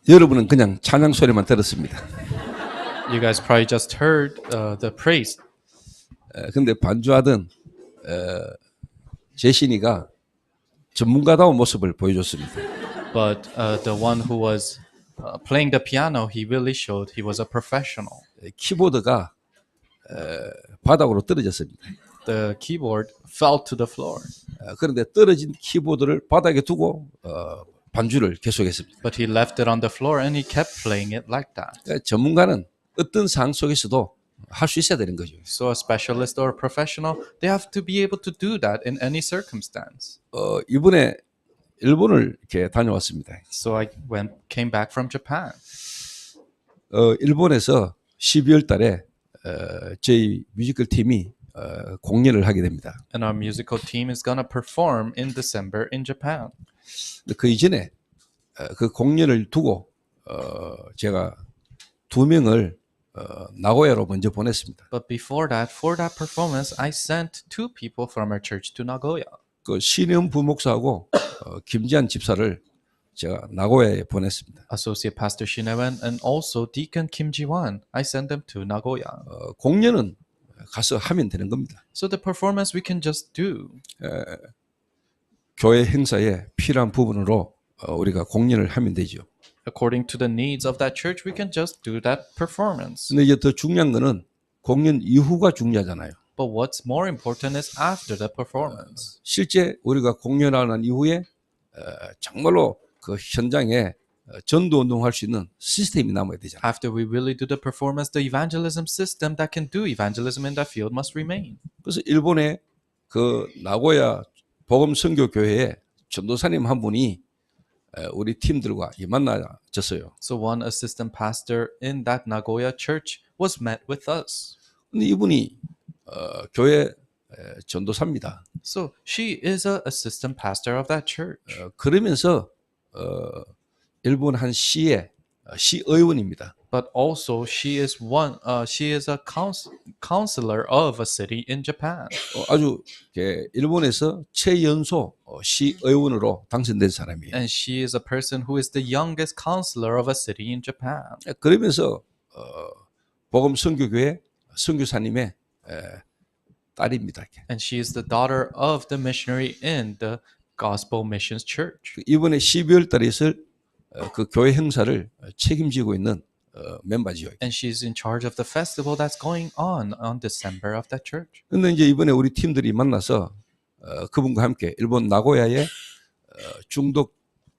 여러분은 그냥 찬양 소리만 들었습니다. You guys probably just heard the praise. 근데 반주하던 제신이가 전문가다운 모습을 보여줬습니다. But the one who was playing the piano, he really showed he was a professional. 키보드가 바닥으로 떨어졌습니다. The keyboard fell to the floor. 그런데 떨어진 키보드를 바닥에 두고 반주를 계속했습니다. But he left it on the floor and he kept playing it like that. 그러니까 전문가는 어떤 상황 속에서도 할 수 있어야 되는 거죠. So a specialist or a professional, they have to be able to do that in any circumstance. 이번에 일본을 이렇게 다녀왔습니다. So I came back from Japan. 일본에서 12월 달에 저희 뮤지컬 팀이 공연을 하게 됩니다. And our musical team is gonna perform in December in Japan. 그 이전에 그 공연을 두고 제가 2명을 나고야로 먼저 보냈습니다. But before that, for that performance, I sent 2 people from our church to Nagoya. 그 신현 부목사하고 김지한 집사를 제가 나고야에 보냈습니다. Associate Pastor Shinewan and also Deacon Kim Ji-wan, I sent them to Nagoya. 공연은 가서 하면 되는 겁니다. So the performance we can just do. 교회 행사에 필요한 부분으로 우리가 공연을 하면 되죠. According to the needs of that church, we can just do that performance. 근데 이제 더 중요한 거는 공연 이후가 중요하잖아요. But what's more important is after the performance. 실제 우리가 공연하는 이후에 정말로 그 현장에 전도 운동할 수 있는 시스템이 남아야 되잖아요. After we really do the performance, the evangelism system that can do evangelism in that field must remain. 그래서 일본의 그 나고야 복음 선교 교회에 전도사님 한 분이 우리 팀들과 만나졌어요. So one assistant pastor in that Nagoya church was met with us. 근데 이분이 교회 전도사입니다. So she is a assistant pastor of that church. 그러면서 일본 한 시의 시의원입니다. But also she is a counselor of a city in Japan. 아주 일본에서 최연소 시의원으로 당선된 사람이에요. And she is a person who is the youngest counselor of a city in Japan. 그러면서 복음 선교교회 선교사님의 딸입니다. And she is the daughter of the missionary in the Gospel Missions Church. 이번에 12월 달에 있을 그 교회 행사를 책임지고 있는 멤버지요. And she's in charge of the festival that's going on December of that church. 근데 이제 이번에 우리 팀들이 만나서 그분과 함께 일본 나고야의 중독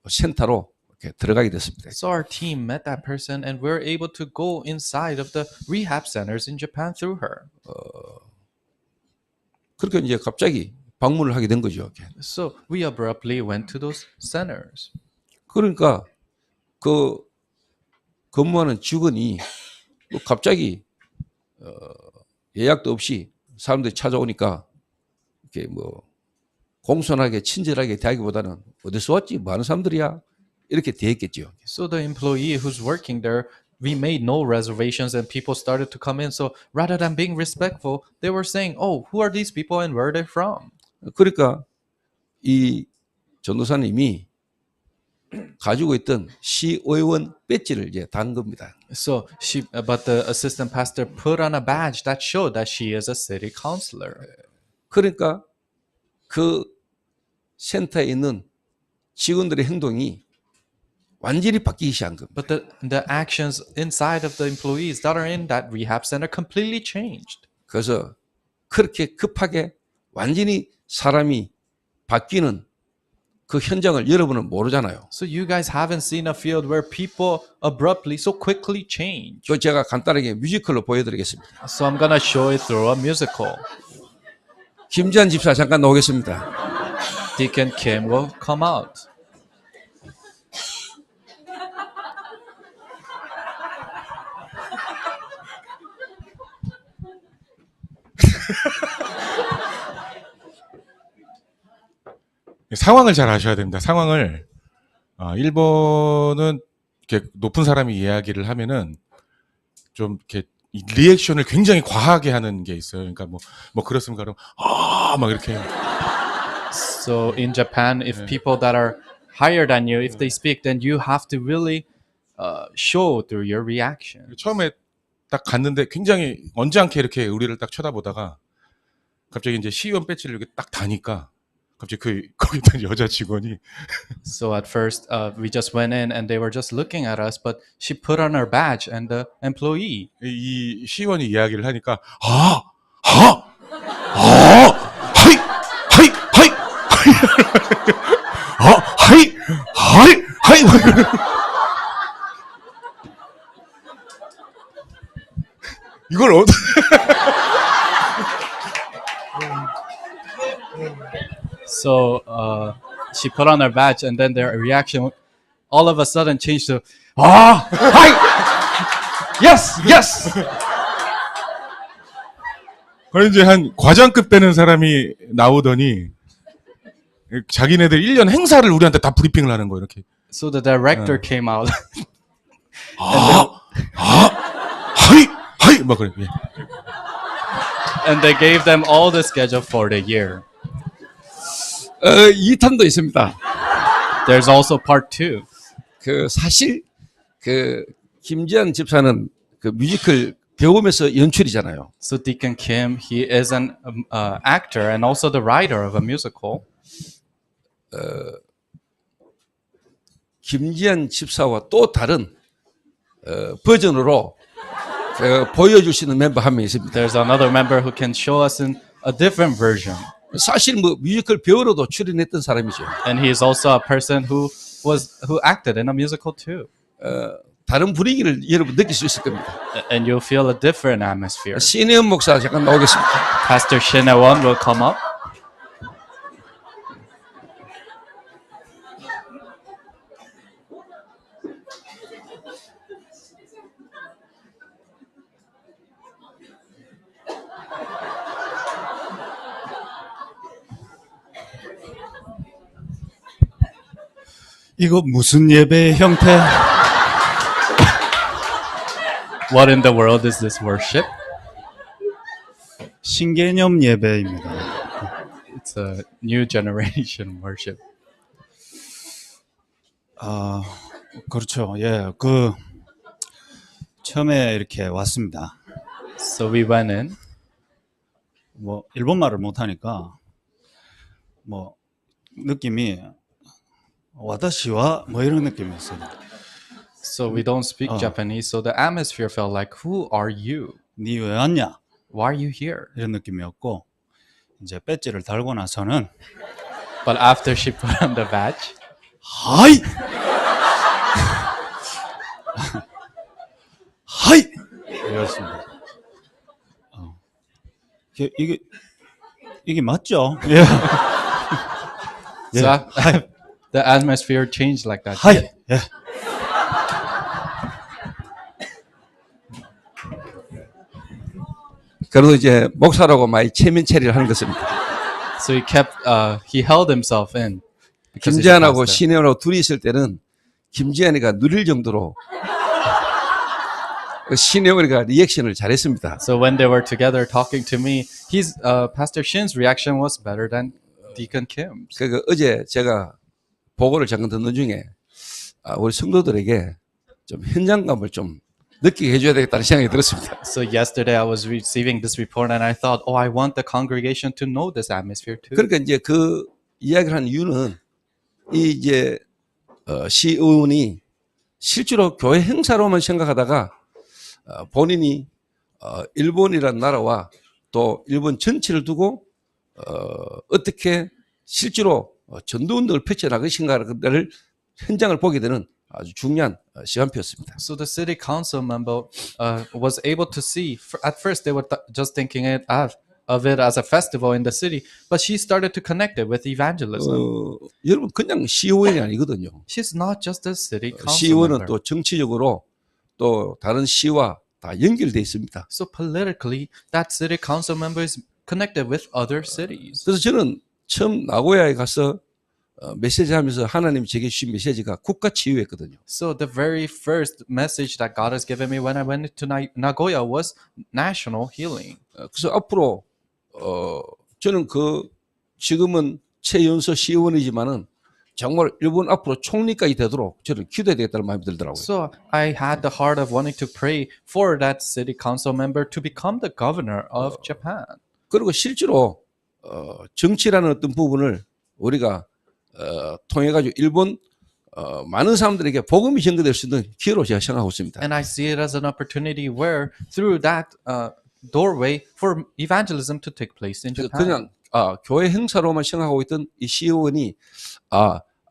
센터로 이렇게 들어가게 됐습니다. So our team met that person and we're able to go inside of the rehab centers in Japan through her. 그렇게 이제 갑자기 방문을 하게 된 거죠. So we abruptly went to those centers. 그러니까 그 근무하는 직원이 갑자기 예약도 없이 사람들이 찾아오니까 이렇게 뭐 공손하게 친절하게 대하기보다는 어디서 왔지? 뭐 하는 사람들이야? 이렇게 대했겠죠. So the employee who's working there, we made no reservations and people started to come in. So rather than being respectful, they were saying, "Oh, who are these people and where are they from?" 그러니까 이 전도사님이 가지고 있던 시의원 배지를 이제 단 겁니다. So but the assistant pastor put on a badge that showed that she is a city councilor. 그러니까 그 센터에 있는 직원들의 행동이 완전히 바뀌기 시작한 겁니다. But the actions inside of the employees that are in that rehab center completely changed. 그래서 그렇게 급하게 완전히 사람이 바뀌는 그 현장을 여러분은 모르잖아요. So you guys haven't seen a field where people abruptly so quickly change. 그 제가 간단하게 뮤지컬로 보여드리겠습니다. So I'm gonna show it through a musical. 김지한 집사 잠깐 나오겠습니다. Deacon Kim will come out. 상황을 잘 아셔야 됩니다. 상황을 일본은 이렇게 높은 사람이 이야기를 하면은 좀 이렇게 리액션을 굉장히 과하게 하는 게 있어요. 그러니까 뭐 그렇습니까? 그럼 막 이렇게 해요. So in Japan, if people that are higher than you, if they speak, then you have to really show through your reaction. 처음에 딱 갔는데 굉장히 언짢게 이렇게 우리를 딱 쳐다보다가 갑자기 이제 시의원 배지를 이렇게 딱 다니까 갑자기 거기 있던 여자 직원이 So at first, we just went in and they were just looking at us, but she put on her badge and the employee. 이 시의원이 이야기를 하니까 하이 하이 하이 하이 하이 하이 막 이러는 이걸 So she put on her badge and then their reaction all of a sudden changed to, 하이, yes, yes. 그래 이제 한 과장급 되는 사람이 나오더니 자기네들 1년 행사를 우리한테 다 브리핑을 하는 거예요 이렇게. so the director came out. 하이 하이 막 그래. 예. And they gave them all the schedule for the year. 2탄도 있습니다. There's also part 2. 사실 김지한 집사는 그 뮤지컬 배우면서 연출이잖아요. So Deacon Kim, he is an actor and also the writer of a musical. 김지한 집사와 또 다른 버전으로 보여줄 수 있는 멤버 한 명 있습니다. There's another member who can show us in a different version. 사실 뭐 뮤지컬 배우로도 출연했던 사람이죠. And he is also a person who acted in a musical too. 다른 분위기를 여러분 느낄 수 있을 겁니다. And you'll feel a different atmosphere. 신혜원 목사 잠깐 나오겠습니다. Pastor Shin Won will come up. 이거 무슨 예배의 형태? What in the world is this worship? 신개념 예배입니다. It's a new generation worship. 그렇죠. 예, 처음에 이렇게 왔습니다. So we went in. 뭐 일본말을 못하니까 뭐 느낌이 와다시와 뭐 이런 느낌이었어요. So we don't speak Japanese. So the atmosphere felt like, who are you? 니 왜 왔냐? Why are you here? 이런 느낌이었고 이제 배지를 달고 나서는 But after she put on the badge, 하이 하이 이랬습니다. 이게 맞죠? 예. so the atmosphere changed like that. 하이 예. 그래도 이제 목사라고 많이 체면 처리를 하는 것입니다. So he held himself in. because he's a 김지한하고 pastor. 신혜원하고 둘이 있을 때는 김지한이가 누릴 정도로 신혜원이가 리액션을 잘했습니다. So when they were together talking to me, Pastor Shin's reaction was better than Deacon Kim's. 그 어제 제가 보고를 잠깐 듣는 중에 우리 성도들에게 좀 현장감을 좀 느끼게 해줘야 되겠다는 생각이 들었습니다. So yesterday I was receiving this report and I thought, I want the congregation to know this atmosphere too. 그러니까 이제 그 이야기를 한 이유는 이제 시의원이 실제로 교회 행사로만 생각하다가 본인이 일본이라는 나라와 또 일본 전체를 두고 어떻게 실제로 전도운동을 펼쳐나갈 것인가를 현장을 보게 되는 아주 중요한 시간표였습니다. So the city council member was able to see. At first, they were just thinking of it as a festival in the city, but she started to connect it with evangelism. 여러분 그냥 시의원이 아니거든요. She's not just a city council 시의원은 member. 또 정치적으로 또 다른 시와 다 연결돼 있습니다. So politically, that city council member is connected with other cities. 그래서 저는 처음 나고야에 가서 메시지 하면서 하나님이 제게 주신 메시지가 국가 치유였거든요. So the very first message that God has given me when I went to Nagoya was national healing. 그래서 앞으로 저는 지금은 최연소 시의원이지만은 정말 일본 앞으로 총리까지 되도록 저는 기도해야 되겠다는 마음이 들더라고요. So I had the heart of wanting to pray for that city council member to become the governor of Japan. 그리고 실제로 정치라는 어떤 부분을 우리가 통해 가지고 일본 많은 사람들에게 복음이 전개될 수 있는 기회로 제가 생각하고 있습니다. And I see it as an opportunity where through that doorway for evangelism to take place in Japan. 그냥 교회 행사로만 생각하고 있던 이 시의원이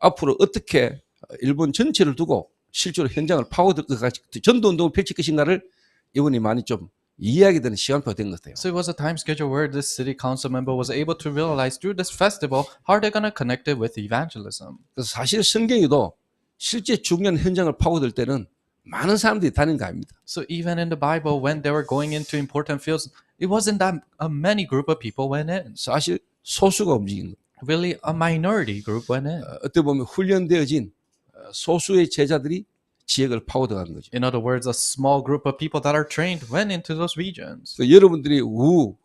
앞으로 어떻게 일본 전체를 두고 실제로 현장을 파고들 것까지 전도운동을 펼칠 것인가를 이분이 많이 좀 이해하게 되는 시간표가 된 것 같아요. So it was a time schedule where this city council member was able to realize through this festival how they're going to connect it with evangelism. 그래서 사실 성경에도 실제 중요한 현장을 파고들 때는 많은 사람들이 다닌 거 아닙니다. So even in the Bible, when they were going into important fields, it wasn't that many group of people went in. 사실 소수가 움직인 거예요. Really, a minority group went in. 어떻게 보면 훈련되어진 소수의 제자들이 지역을 파고들어가는 거죠. In other words, a small group of people that are trained went into those regions. 여러분들이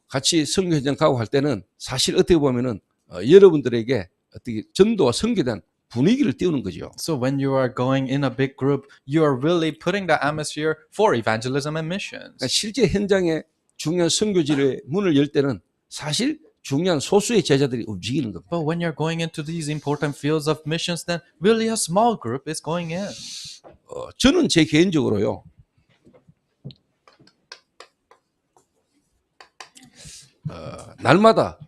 같이 선교 현장 가고 할 때는 사실 어떻게 보면은 여러분들에게 어떻게 전도와 선교에 대한 분위기를 띄우는 거죠. So when you are going in a big group, you are really putting the atmosphere for evangelism and missions. 그러니까 실제 현장에 중요한 선교지의 문을 열 때는 사실 중요한 소수의 제자들이 움직이는 겁니다. But when you're going into these important fields of missions, then really a small group is going in. 저는 제 개인적으로요. 날마다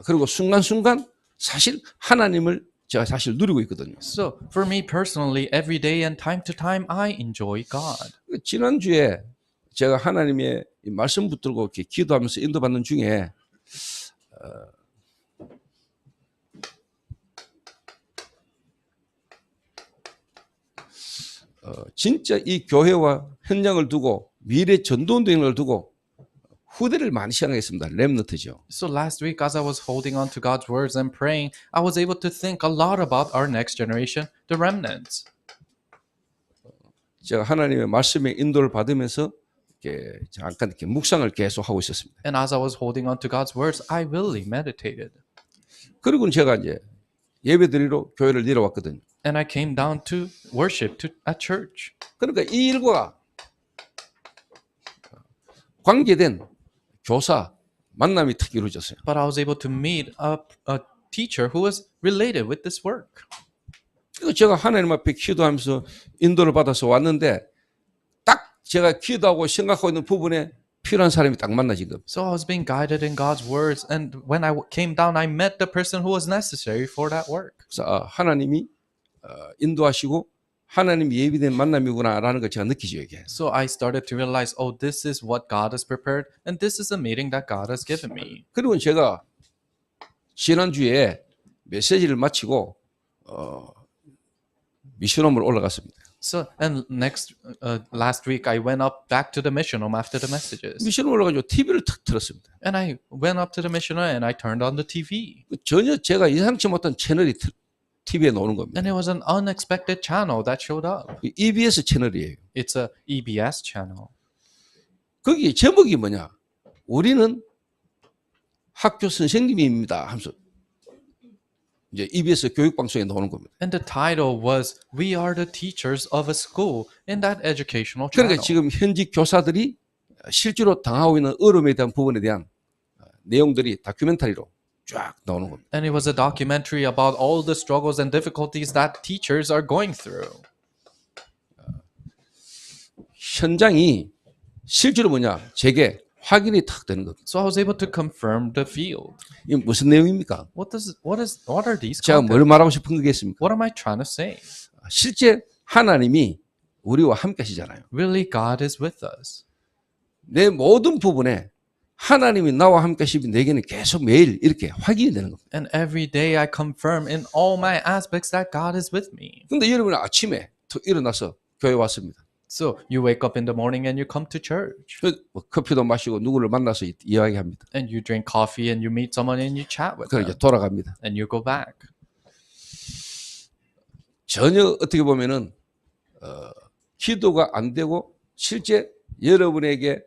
그리고 순간순간 사실 하나님을 제가 사실 누리고 있거든요. So for me personally, every day and time to time, I enjoy God. 지난주에 제가 하나님의 이 말씀 붙들고 이렇게 기도하면서 인도받는 중에 진짜 이 교회와 현장을 두고 미래 전도운동을 두고 후대를 많이 시행하겠습니다. 렘넌트죠. So last week, as I was holding on to God's words and praying, I was able to think a lot about our next generation, the remnants. 제가 하나님의 말씀의 인도를 받으면서 이렇게 잠깐 이렇게 묵상을 계속 하고 있었습니다. And as I was holding on to God's words, I really meditated. 그리고 제가 이제 예배드리러 교회를 내려왔거든요. And I came down to worship at church. 그러니까 이 일과 관계된 교사 만남이 특히 이루어졌어요. But I was able to meet a teacher who was related with this work. 그리고 제가 하나님 앞에 기도하면서 인도를 받아서 왔는데 딱 제가 기도하고 생각하고 있는 부분에 필요한 사람이 딱 만나진 겁니다. So I was being guided in God's words, and when I came down, I met the person who was necessary for that work. 그래서 하나님이 인도하시고 하나님 예비된 만남이구나라는 걸 제가 느끼죠 이게. So I started to realize, oh, this is what God has prepared, and this is a meeting that God has given me. 그리고 제가 지난주에 메시지를 마치고 미션홈으로 올라갔습니다. So and last week I went up back to the mission home after the messages, 미션홈 올라가지고 TV를 탁 틀었습니다. and I went up to the mission home and I turned on the TV, 전혀 제가 예상치 못한 채널이 TV에 나오는 겁니다. and it was an unexpected channel that showed up. EBS 채널이에요. It's a EBS channel. 거기 제목이 뭐냐? 우리는 학교 선생님입니다 하면서 이제 EBS 교육방송에 나오는 겁니다. And the title was "We are the teachers of a school" in that educational channel. 그러니까 지금 현직 교사들이 실제로 당하고 있는 어려움에 대한 부분에 대한 내용들이 다큐멘터리로 쫙 나오는 겁니다. And it was a documentary about all the struggles and difficulties that teachers are going through. 현장이 실제로 뭐냐? 제게 확인이 탁 되는 겁니다. So I was able to confirm the field. 이게 무슨 내용입니까? What are these 제가 content? 뭘 말하고 싶은 거겠습니까? What am I trying to say? 실제 하나님이 우리와 함께 하시잖아요. Really, God is with us. 내 모든 부분에 하나님이 나와 함께 하시면 내게는 계속 매일 이렇게 확인이 되는 겁니다. And every day I confirm in all my aspects that God is with me. 근데 여러분은 아침에 또 일어나서 교회 왔습니다. So you wake up in the morning and you come to church. 뭐 커피도 마시고 누구를 만나서 이야기합니다. And you drink coffee and you meet someone and you chat with 그리고 them. 이제 돌아갑니다. And you go back. 전혀 어떻게 보면은 기도가 안 되고 실제 여러분에게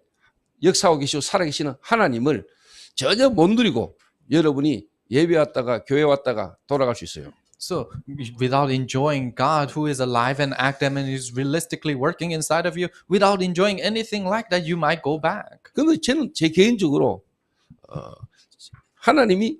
역사하고 계시고 살아계시는 하나님을 전혀 못 누리고 여러분이 예배 왔다가 교회 왔다가 돌아갈 수 있어요. So without enjoying God who is alive and active and is realistically working inside of you, without enjoying anything like that, you might go back. 그런데 저는 제 개인적으로 하나님이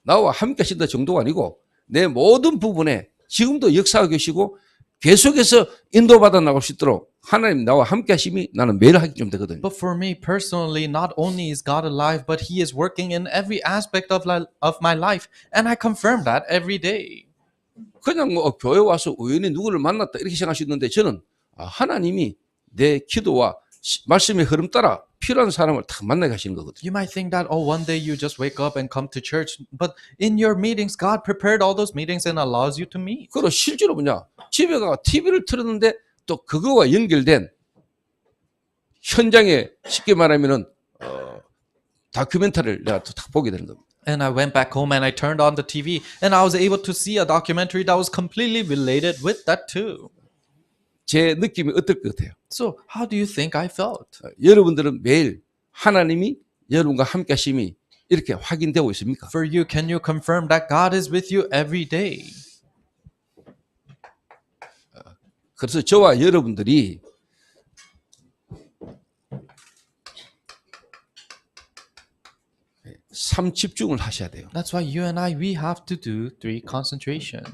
나와 함께 하신다 정도가 아니고 내 모든 부분에 지금도 역사하고 계시고 계속해서 인도받아 나갈 수 있도록 하나님 나와 함께 하심이 나는 매일 하기 좀 되거든요. But for me personally, not only is God alive, but He is working in every aspect of my life, and I confirm that every day. 그냥 뭐 교회 와서 우연히 누구를 만났다 이렇게 생각할 수 있는데 저는 하나님이 내 기도와 말씀의 흐름 따라 필요한 사람을 다 만나게 하시는 거거든요. You might think that, oh, one day you just wake up and come to church, but in your meetings, God prepared all those meetings and allows you to meet. 그리고 실제로 뭐냐 집에 가 TV를 틀었는데 또 그거와 연결된 현장에 쉽게 말하면은 다큐멘터리를 내가 또 딱 보게 되는 겁니다. And I went back home and I turned on the TV and I was able to see a documentary that was completely related with that too. 제 느낌이 어떨 것 같아요? So how do you think I felt? 여러분들은 매일 하나님이 여러분과 함께 하심이 이렇게 확인되고 있습니까? For you, can you confirm that God is with you every day? 그래서 저와 여러분들이 삼 집중을 하셔야 돼요. That's why you and I, we have to do 3 concentration.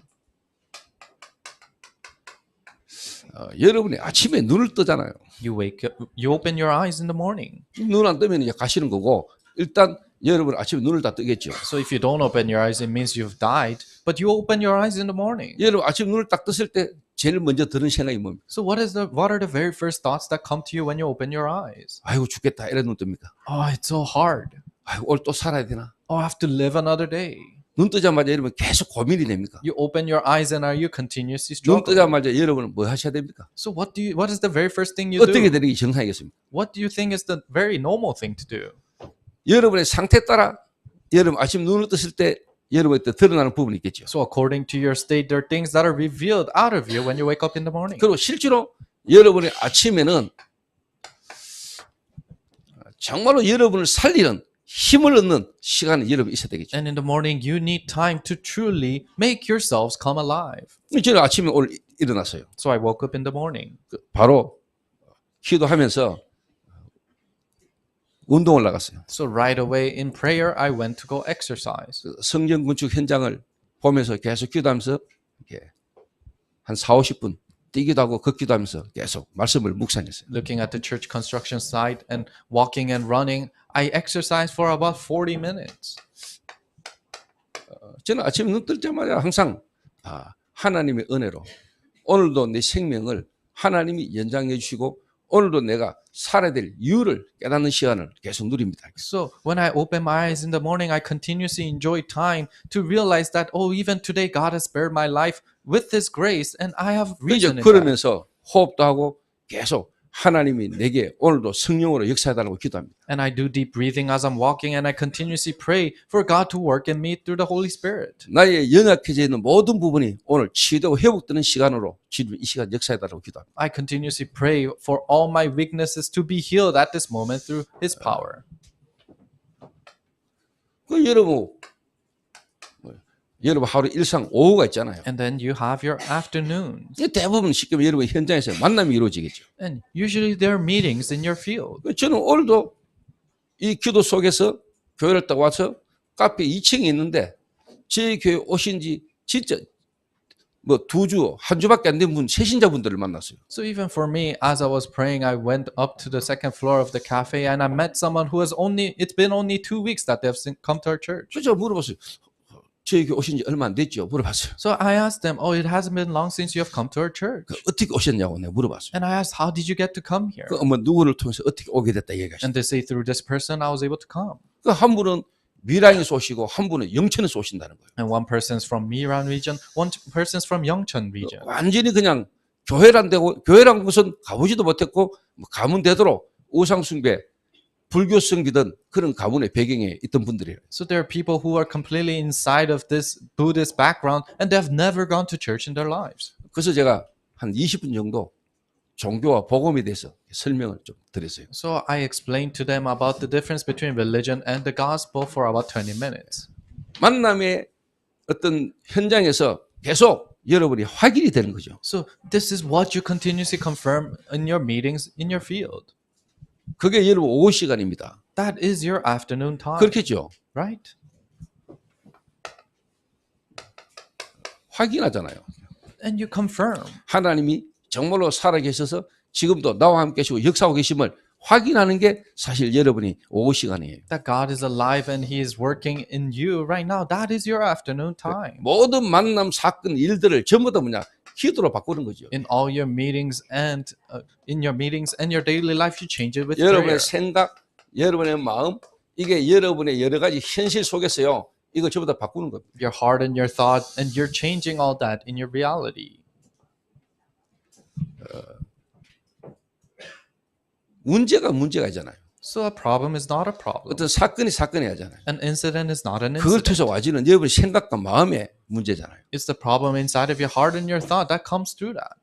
여러분이 아침에 눈을 뜨잖아요. You wake up, you open your eyes in the morning. 눈 안 뜨면 이제 가시는 거고 일단 여러분 아침에 눈을 다 뜨겠죠. So if you don't open your eyes, it means you've died. But you open your eyes in the morning. 여러분 아침 눈을 딱 떴을 때 제일 먼저 드는 생각이 뭡니까? So what are the very first thoughts that come to you when you open your eyes? 아이고 죽겠다 이런 눈 뜹니까? Oh, it's so hard. 아이고 오늘 또 살아야 되나? Oh, I have to live another day. 눈 뜨자마자 여러분 계속 고민이 됩니까? You open your eyes and are you continuously 눈 struggling? 뜨자마자 여러분은 뭐 하셔야 됩니까? So what is the very first thing you 어떻게 do? 되는 게 정상이겠습니까? What do you think is the very normal thing to do? 여러분의 상태 따라 여러분 아침 눈을 떴을 때 여러분한테 드러나는 부분이 있겠죠. So according to your state, there are things that are revealed out of you when you wake up in the morning. 그리고 실제로 여러분의 아침에는 정말로 여러분을 살리는 힘을 얻는 시간이 여러분 있어야 되겠죠. And in the morning, you need time to truly make yourselves come alive. 저는 아침에 오늘 일어났어요. So I woke up in the morning. 바로 기도하면서 운동을 나갔어요. So right away in prayer, I went to go exercise. 성전 건축 현장을 보면서 계속 기도하면서 이렇게 한 4, 50분 뛰기도 하고 걷기도 하면서 계속 말씀을 묵상했어요. Looking at the church construction site and walking and running, I exercised for about 40 minutes. 저는 아침에 눈 뜨자마자 항상 하나님의 은혜로 오늘도 내 생명을 하나님이 연장해 주시고 오늘도 내가 살아야 될 이유를 깨닫는 시간을 계속 누립니다. So when I open my eyes in the morning, I continuously enjoy time to realize that, oh, even today God has spared my life with His grace and I have 이제 reason in that. 그러면서 호흡도 하고 계속 하나님이 내게 오늘도 성령으로 역사해달라고 기도합니다. And I do deep breathing as I'm walking and I continuously pray for God to work in me through the Holy Spirit. 나의 연약해져 있는 모든 부분이 오늘 치유되고 회복되는 시간으로 주님 이 시간 역사해달라고 기도합니다. I continuously pray for all my weaknesses to be healed at this moment through His power. 여러분 하루 일상 오후가 있잖아요. And then you have your afternoon. 대부분 쉽게 말하면 여러분 현장에서 만남이 이루어지겠죠. And usually there are meetings in your field. 저는 오늘도 이 기도 속에서 교회를 딱 와서 카페 2층에 있는데 저희 교회 오신 지 진짜 뭐 2주, 한 주밖에 안 된 분, 새신자분들을 만났어요. So even for me, as I was praying, I went up to the second floor of the cafe and I met someone who it's been only 2 weeks that they've come to our church. 그래서 물어봤어요. 저희 교회 오신 지 얼마 안 됐죠? 물어봤어요. So I asked them, oh, it hasn't been long since you have come to our church. 어떻게 오셨냐고 내가 물어봤어요. And I asked, how did you get to come here? 누구를 통해서 어떻게 오게 됐다 얘기하셨어요. And they say, through this person, I was able to come. 한 분은 미라에서 오시고 한 분은 영천에서 오신다는 거예요. And one person's from Miran region, one person's from Yeongcheon region. 완전히 그냥 교회란 데고 교회란 곳은 가보지도 못했고 가면 되도록 우상숭배 불교성기든 그런 가문의 배경에 있던 분들이에요. So there are people who are completely inside of this Buddhist background and they have never gone to church in their lives. 그래서 제가 한 20분 정도 종교와 복음에 대해서 설명을 좀 드렸어요. So I explained to them about the difference between religion and the gospel for about 20 minutes. 만남의 어떤 현장에서 계속 여러분이 확인이 되는 거죠. So this is what you continuously confirm in your meetings in your field. 그게 여러분 오후 시간입니다. That is your afternoon time, 그렇겠죠. right? 확인하잖아요. And you confirm. 하나님이 정말로 살아계셔서 지금도 나와 함께 계시고 역사하고 계심을 확인하는 게 사실 여러분이 오후 시간이에요. That God is alive and He is working in you right now. That is your afternoon time. 모든 만남, 사건, 일들을 전부 다 뭐냐 기도로 바꾸는 거죠. In all your meetings and in your meetings and your daily life, you change it with 여러분의 prayer. 생각, 여러분의 마음, 이게 여러분의 여러 가지 현실 속에서요. 이거 전부 다 바꾸는 겁니다. Your heart and your thought, and you're changing all that in your reality. 문제가잖아요. So a problem is not a problem. 어떤 사건이 하잖아요. An incident is not an 그걸 incident. 통해서 와지는 여러분의 생각과 마음의 문제잖아요. It's the problem inside of your heart and your thought that comes through that.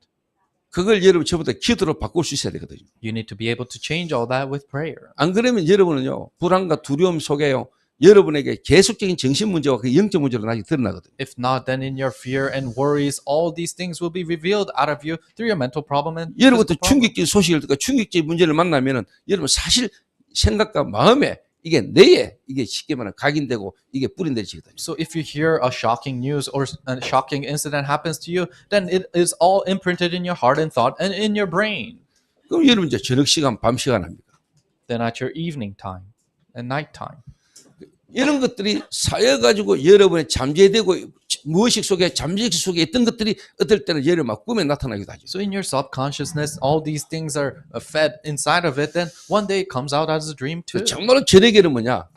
그걸 여러분 전부 다 기도로 바꿀 수 있어야 되거든요. You need to be able to change all that with prayer. 안 그러면 여러분은요 불안과 두려움 속에요 여러분에게 계속적인 정신 문제와 그 영적 문제로 나중에 드러나거든요. If not, then in your fear and worries, all these things will be revealed out of you through your mental problem and 여러분도 physical problem. 충격적인 소식을 듣고 충격적인 문제를 만나면은 여러분 사실 생각과 마음에 이게 뇌에 이게 쉽게 말하면 각인되고 이게 뿌린대지거든요. So if you hear a shocking news or a shocking incident happens to you, then it is all imprinted in your heart and thought and in your brain. 그럼 여러분 이제 저녁 시간, 밤 시간 합니까? Then at your evening time and night time. 이런 것들이 쌓여가지고 여러분의 잠재되고 무의식 속에 잠재의식 속에 있던 것들이 어떨 때는 여러분 막 꿈에 나타나기도 하죠. So in your subconsciousness, all these things are fed inside of it. Then one day it comes out as a dream too. 정말로 저녁에는 뭐냐?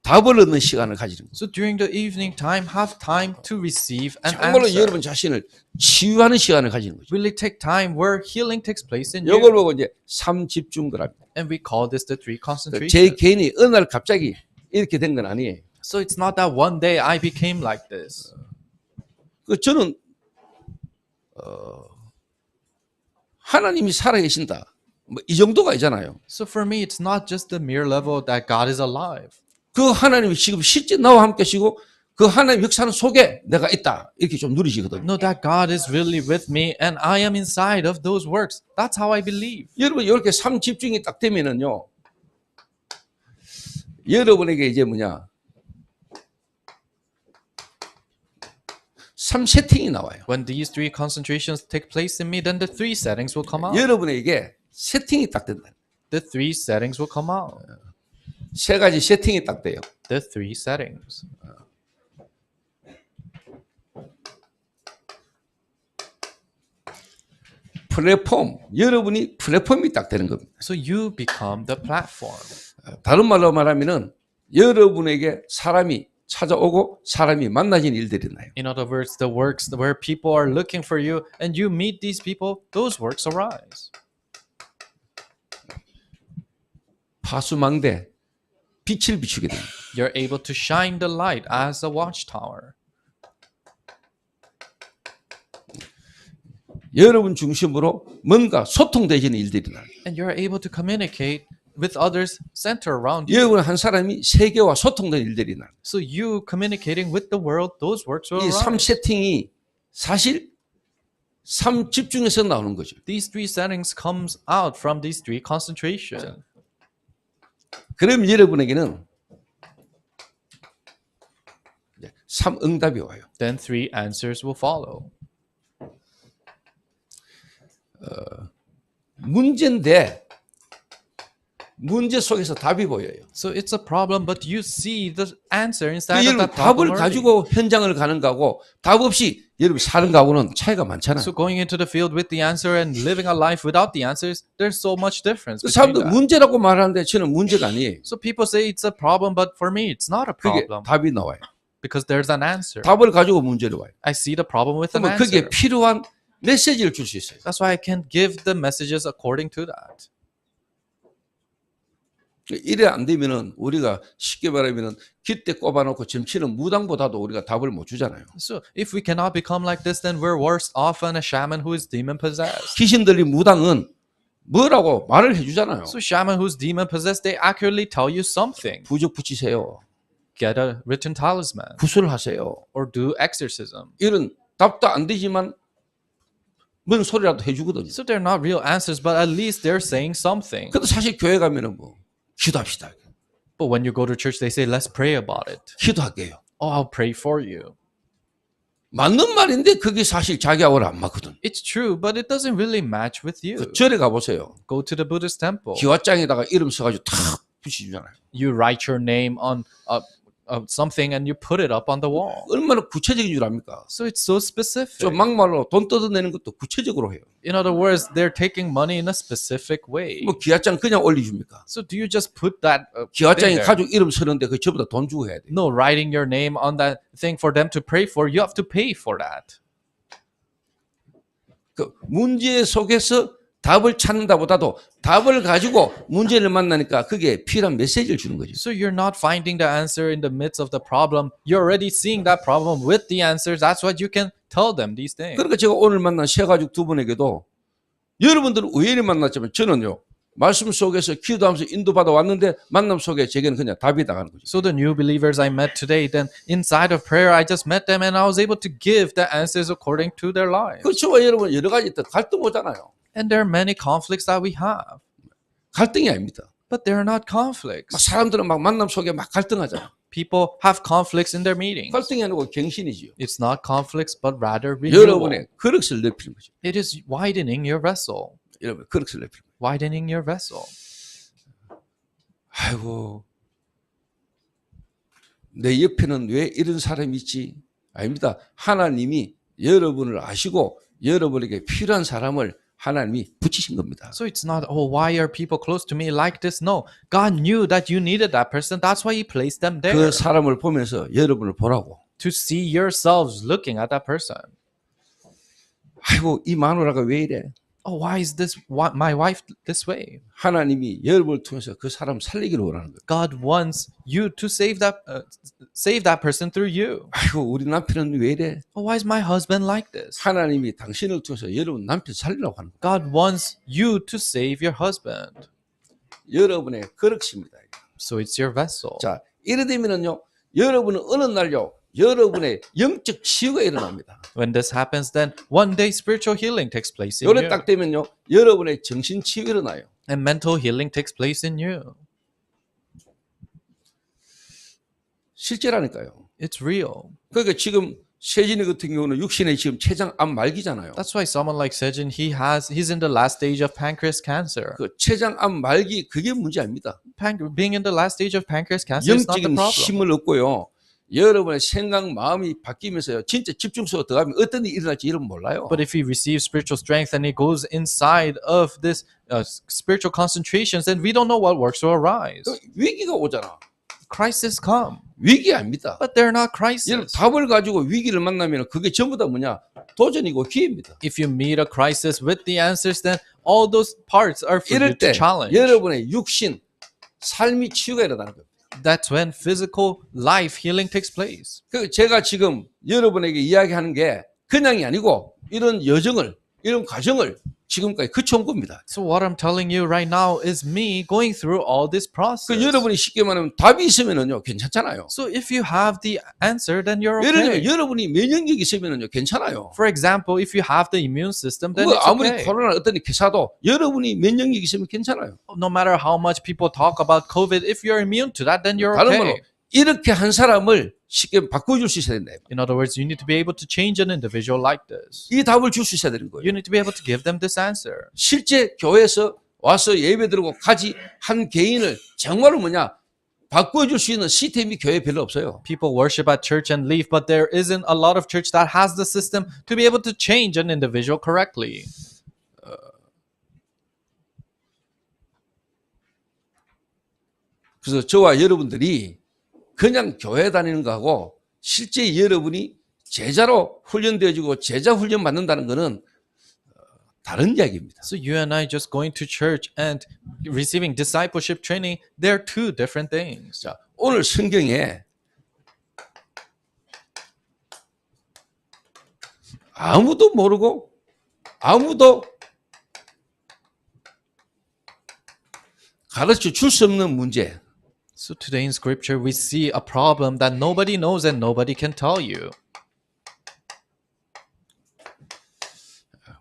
답을 얻는 시간을 가지는 거예요. So during the evening time, have time to receive an 정말로 answer. 여러분 자신을 치유하는 시간을 가지는 거죠. Really take time where healing takes place in you. 이걸 보고 이제 삼집중거랍니다. And we call this the three 제 concentration. 개인이 어느 날 갑자기 이렇게 된 건 아니에요. So it's not that one day I became like this. 저는 하나님이 살아계신다. 뭐 이 정도가 아니잖아요. So for me, it's not just the mere level that God is alive. 그 하나님이 지금 실제 나와 함께 계시고 그 하나님 역사는 속에 내가 있다. 이렇게 좀 누리시거든요. No, that God is really with me and I am inside of those works. That's how I believe. 여러분 이렇게 삼집중이 딱 되면은요. 여러분에게 이제 뭐냐? 삼 세팅이 나와요. When these three concentrations take place in me, then the three settings will come out. 여러분에게 세팅이 딱 된다. The three settings will come out. 세 가지 세팅이 딱 돼요. The three settings. 플랫폼, 여러분이 플랫폼이 딱 되는 겁니다. So you become the platform. 다른 말로 말하면은 여러분에게 사람이 찾아오고 사람이 만나진 일들이 나요. In other words, the works where people are looking for you and you meet these people, those works arise. 파수망대, 빛을 비추게 됩니다. You're able to shine the light as a watchtower. 여러분 중심으로 뭔가 소통되지는 일들이 나요. And you're able to communicate with others center around you. 여러분 한 사람이 세계와 소통되는 일들이 나요. So you communicating with the world, those works will 이 삼 arise. 세팅이 사실 삼 집중에서 나오는 거죠. These three settings comes out from these three concentration. 그럼 여러분에게는 삼 응답이 와요. Then three answers will follow. 문제인데 문제 속에서 답이 보여요. So it's a problem, but you see the answer inside of 여러분 that problem 답을 already. 가지고 현장을 가는 거하고 답 없이 여러분 사는 거하고는 차이가 많잖아요. So going into the field with the answer and living a life without the answers, there's so much difference 그 between 사람들 that. 문제라고 말하는데 저는 문제가 아니에요. So people say it's a problem, but for me, it's not a 그게 problem 답이 나와요. because there's an answer. 답을 가지고 문제를 와요. I see the problem with an 그러면 그게 answer. 필요한 메시지를 줄 수 있어요. That's why I can give the messages according to that. 이래 안 되면은 우리가 쉽게 말하면은 깃대 꼽아놓고 점치는 무당보다도 우리가 답을 못 주잖아요. So if we cannot become like this, then we're worse off than a shaman who is demon possessed. 귀신 들린 무당은 뭐라고 말을 해주잖아요. So shaman who's demon possessed, they accurately tell you something. 부적 붙이세요. get a written talisman 구슬을 하세요. or do exorcism. 이런 답도 안 되지만 뭔 소리라도 해주거든요. So they're not real answers, but at least they're saying something. 근데 사실 교회 가면은 뭐 기도합시다. But when you go to church, they say, let's pray about it. 기도할게요. Oh, I'll pray for you. 맞는 말인데 그게 사실 자기하고는 안 맞거든. It's true, but it doesn't really match with you. 그 절에 가보세요. Go to the Buddhist temple. 기와장에다가 이름 써가지고 탁 붙이잖아요. You write your name on something and you put it up on the wall. 얼마나 구체적인 줄 압니까? So it's so specific. 좀 막말로 돈 뜯어내는 것도 구체적으로 해요. In other words, they're taking money in a specific way. 뭐 기와장 그냥 올려줍니까? So do you just put that thing 기와장에 there? 가족 이름 쓰는데 그 전부 다 돈 주고 해야 돼. No, writing your name on that thing for them to pray for, you have to pay for that. 그 문제 속에서 답을 찾는다보다도 답을 가지고 문제를 만나니까 그게 필요한 메시지를 주는 거죠. So you're not finding the answer in the midst of the problem. You're already seeing that problem with the answers. That's what you can tell them these things. 그러니까 제가 오늘 만난 세 가족 두 분에게도 여러분들은 우연히 만났지만 저는요. 말씀 속에서 기도하면서 인도받아 왔는데 만남 속에 제게는 그냥 답이 나가는 거죠. So the new believers I met today, then inside of prayer, I just met them and I was able to give the answers according to their lives. 그 저와 여러분 여러 가지 또 갈등 오잖아요. And there are many conflicts that we have, 갈등이 아닙니다. but they're not 막 conflicts. 사람들은 막 만남 속에 막 갈등하잖아. People have conflicts in their meetings. 갈등이 아니고 갱신이지요. It's not conflicts, but rather renewal. 여러분의 그릇을 넓히는 거죠. It is widening your vessel. 여러분 그릇을 넓히는 거죠. Widening your vessel. 아이고 내 옆에는 왜 이런 사람이 있지? 아닙니다. 하나님이 여러분을 아시고 여러분에게 필요한 사람을 하나님이 붙이신 겁니다. So it's not, oh, why are people close to me like this? No, God knew that you needed that person. That's why He placed them there. 그 사람을 보면서 여러분을 보라고. To see yourselves looking at that person. 아이고 이 마누라가 왜 이래? Oh, why is my wife this way? 하나님이 여러분을 통해서 그 사람 살리기를 원하는 거예요. God wants you to save that person through you. 아이고 우리 남편은 왜 이래? Oh, why is my husband like this? 하나님이 당신을 통해서 여러분 남편 살리려고 하는 거예요. God wants you to save your husband. 여러분의 그릇입니다. So it's your vessel. 자 이래 되면은요 여러분은 어느 날요 여러분의 영적 치유가 일어납니다. When this happens, then one day spiritual healing takes place in 요래 you. 딱 되면요 여러분의 정신 치유 일어나요. And mental healing takes place in you. 실제라니까요. It's real. 그러니까 지금 세진이 같은 경우는 육신에 지금 췌장 암 말기잖아요. That's why someone like Sejin, he's in the last stage of pancreas cancer. 그 췌장 암 말기 그게 문제 아닙니다. Being in the last stage of pancreas cancer is not the 영적인 problem. 힘을 얻고요. 여러분의 생각 마음이 바뀌면서요. 진짜 집중소가 들어가면 어떤 일이 일어날지 여러분 몰라요. But if he receives spiritual strength and he goes inside of this spiritual concentrations, then we don't know what works will arise. 그 위기가 오잖아. Crises come, 위기 아닙니다. but they're not 여러분 crises. 답을 가지고 위기를 만나면 그게 전부 다 뭐냐? 도전이고 기회입니다. If you meet a crisis with the answers, then all those parts are for you 이럴 to 때 challenge. 여러분의 육신, 삶이 치유가 일어나는 겁니다. That's when physical life healing takes place. 그 제가 지금 여러분에게 이야기하는 게 그냥이 아니고 이런 여정을, 이런 과정을 지금까지 거쳐온 겁니다. So what I'm telling you right now is me going through all this process. 그 여러분이 쉽게 말하면 답이 있으면은요 괜찮잖아요. So if you have the answer, then you're 예를 들면 okay. 여러분이 면역력이 있으면은요 괜찮아요. For example, if you have the immune system, then 그 it's 아무리 okay. 코로나 어떤 기사도 여러분이 면역력이 있으면 괜찮아요. No matter how much people talk about COVID, if you're immune to that, then you're 다른 말로 okay. 이렇게 한 사람을 쉽게 바꿔줄 수 있어야 된다. In other words, you need to be able to change an individual like this. 이 답을 줄 수 있어야 되는 You 거예요. need to be able to give them this answer. 실제 교회에서 와서 예배 드리고 가지 한 개인을 정말로 뭐냐 바꿔줄 수 있는 시스템이 교회에 별로 없어요. People worship at church and leave, but there isn't a lot of church that has the system to be able to change an individual correctly. 그래서 저와 여러분들이 그냥 교회 다니는 거하고 실제 여러분이 제자로 훈련되어지고 제자 훈련 받는다는 것은 다른 이야기입니다. So you and I just going to church and receiving discipleship training, they're two different things. 자, 오늘 성경에 아무도 모르고 아무도 가르쳐 줄 수 없는 문제. So today in scripture we see a problem that nobody knows and nobody can tell you.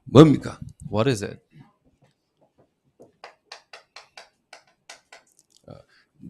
뭡니까? What is it?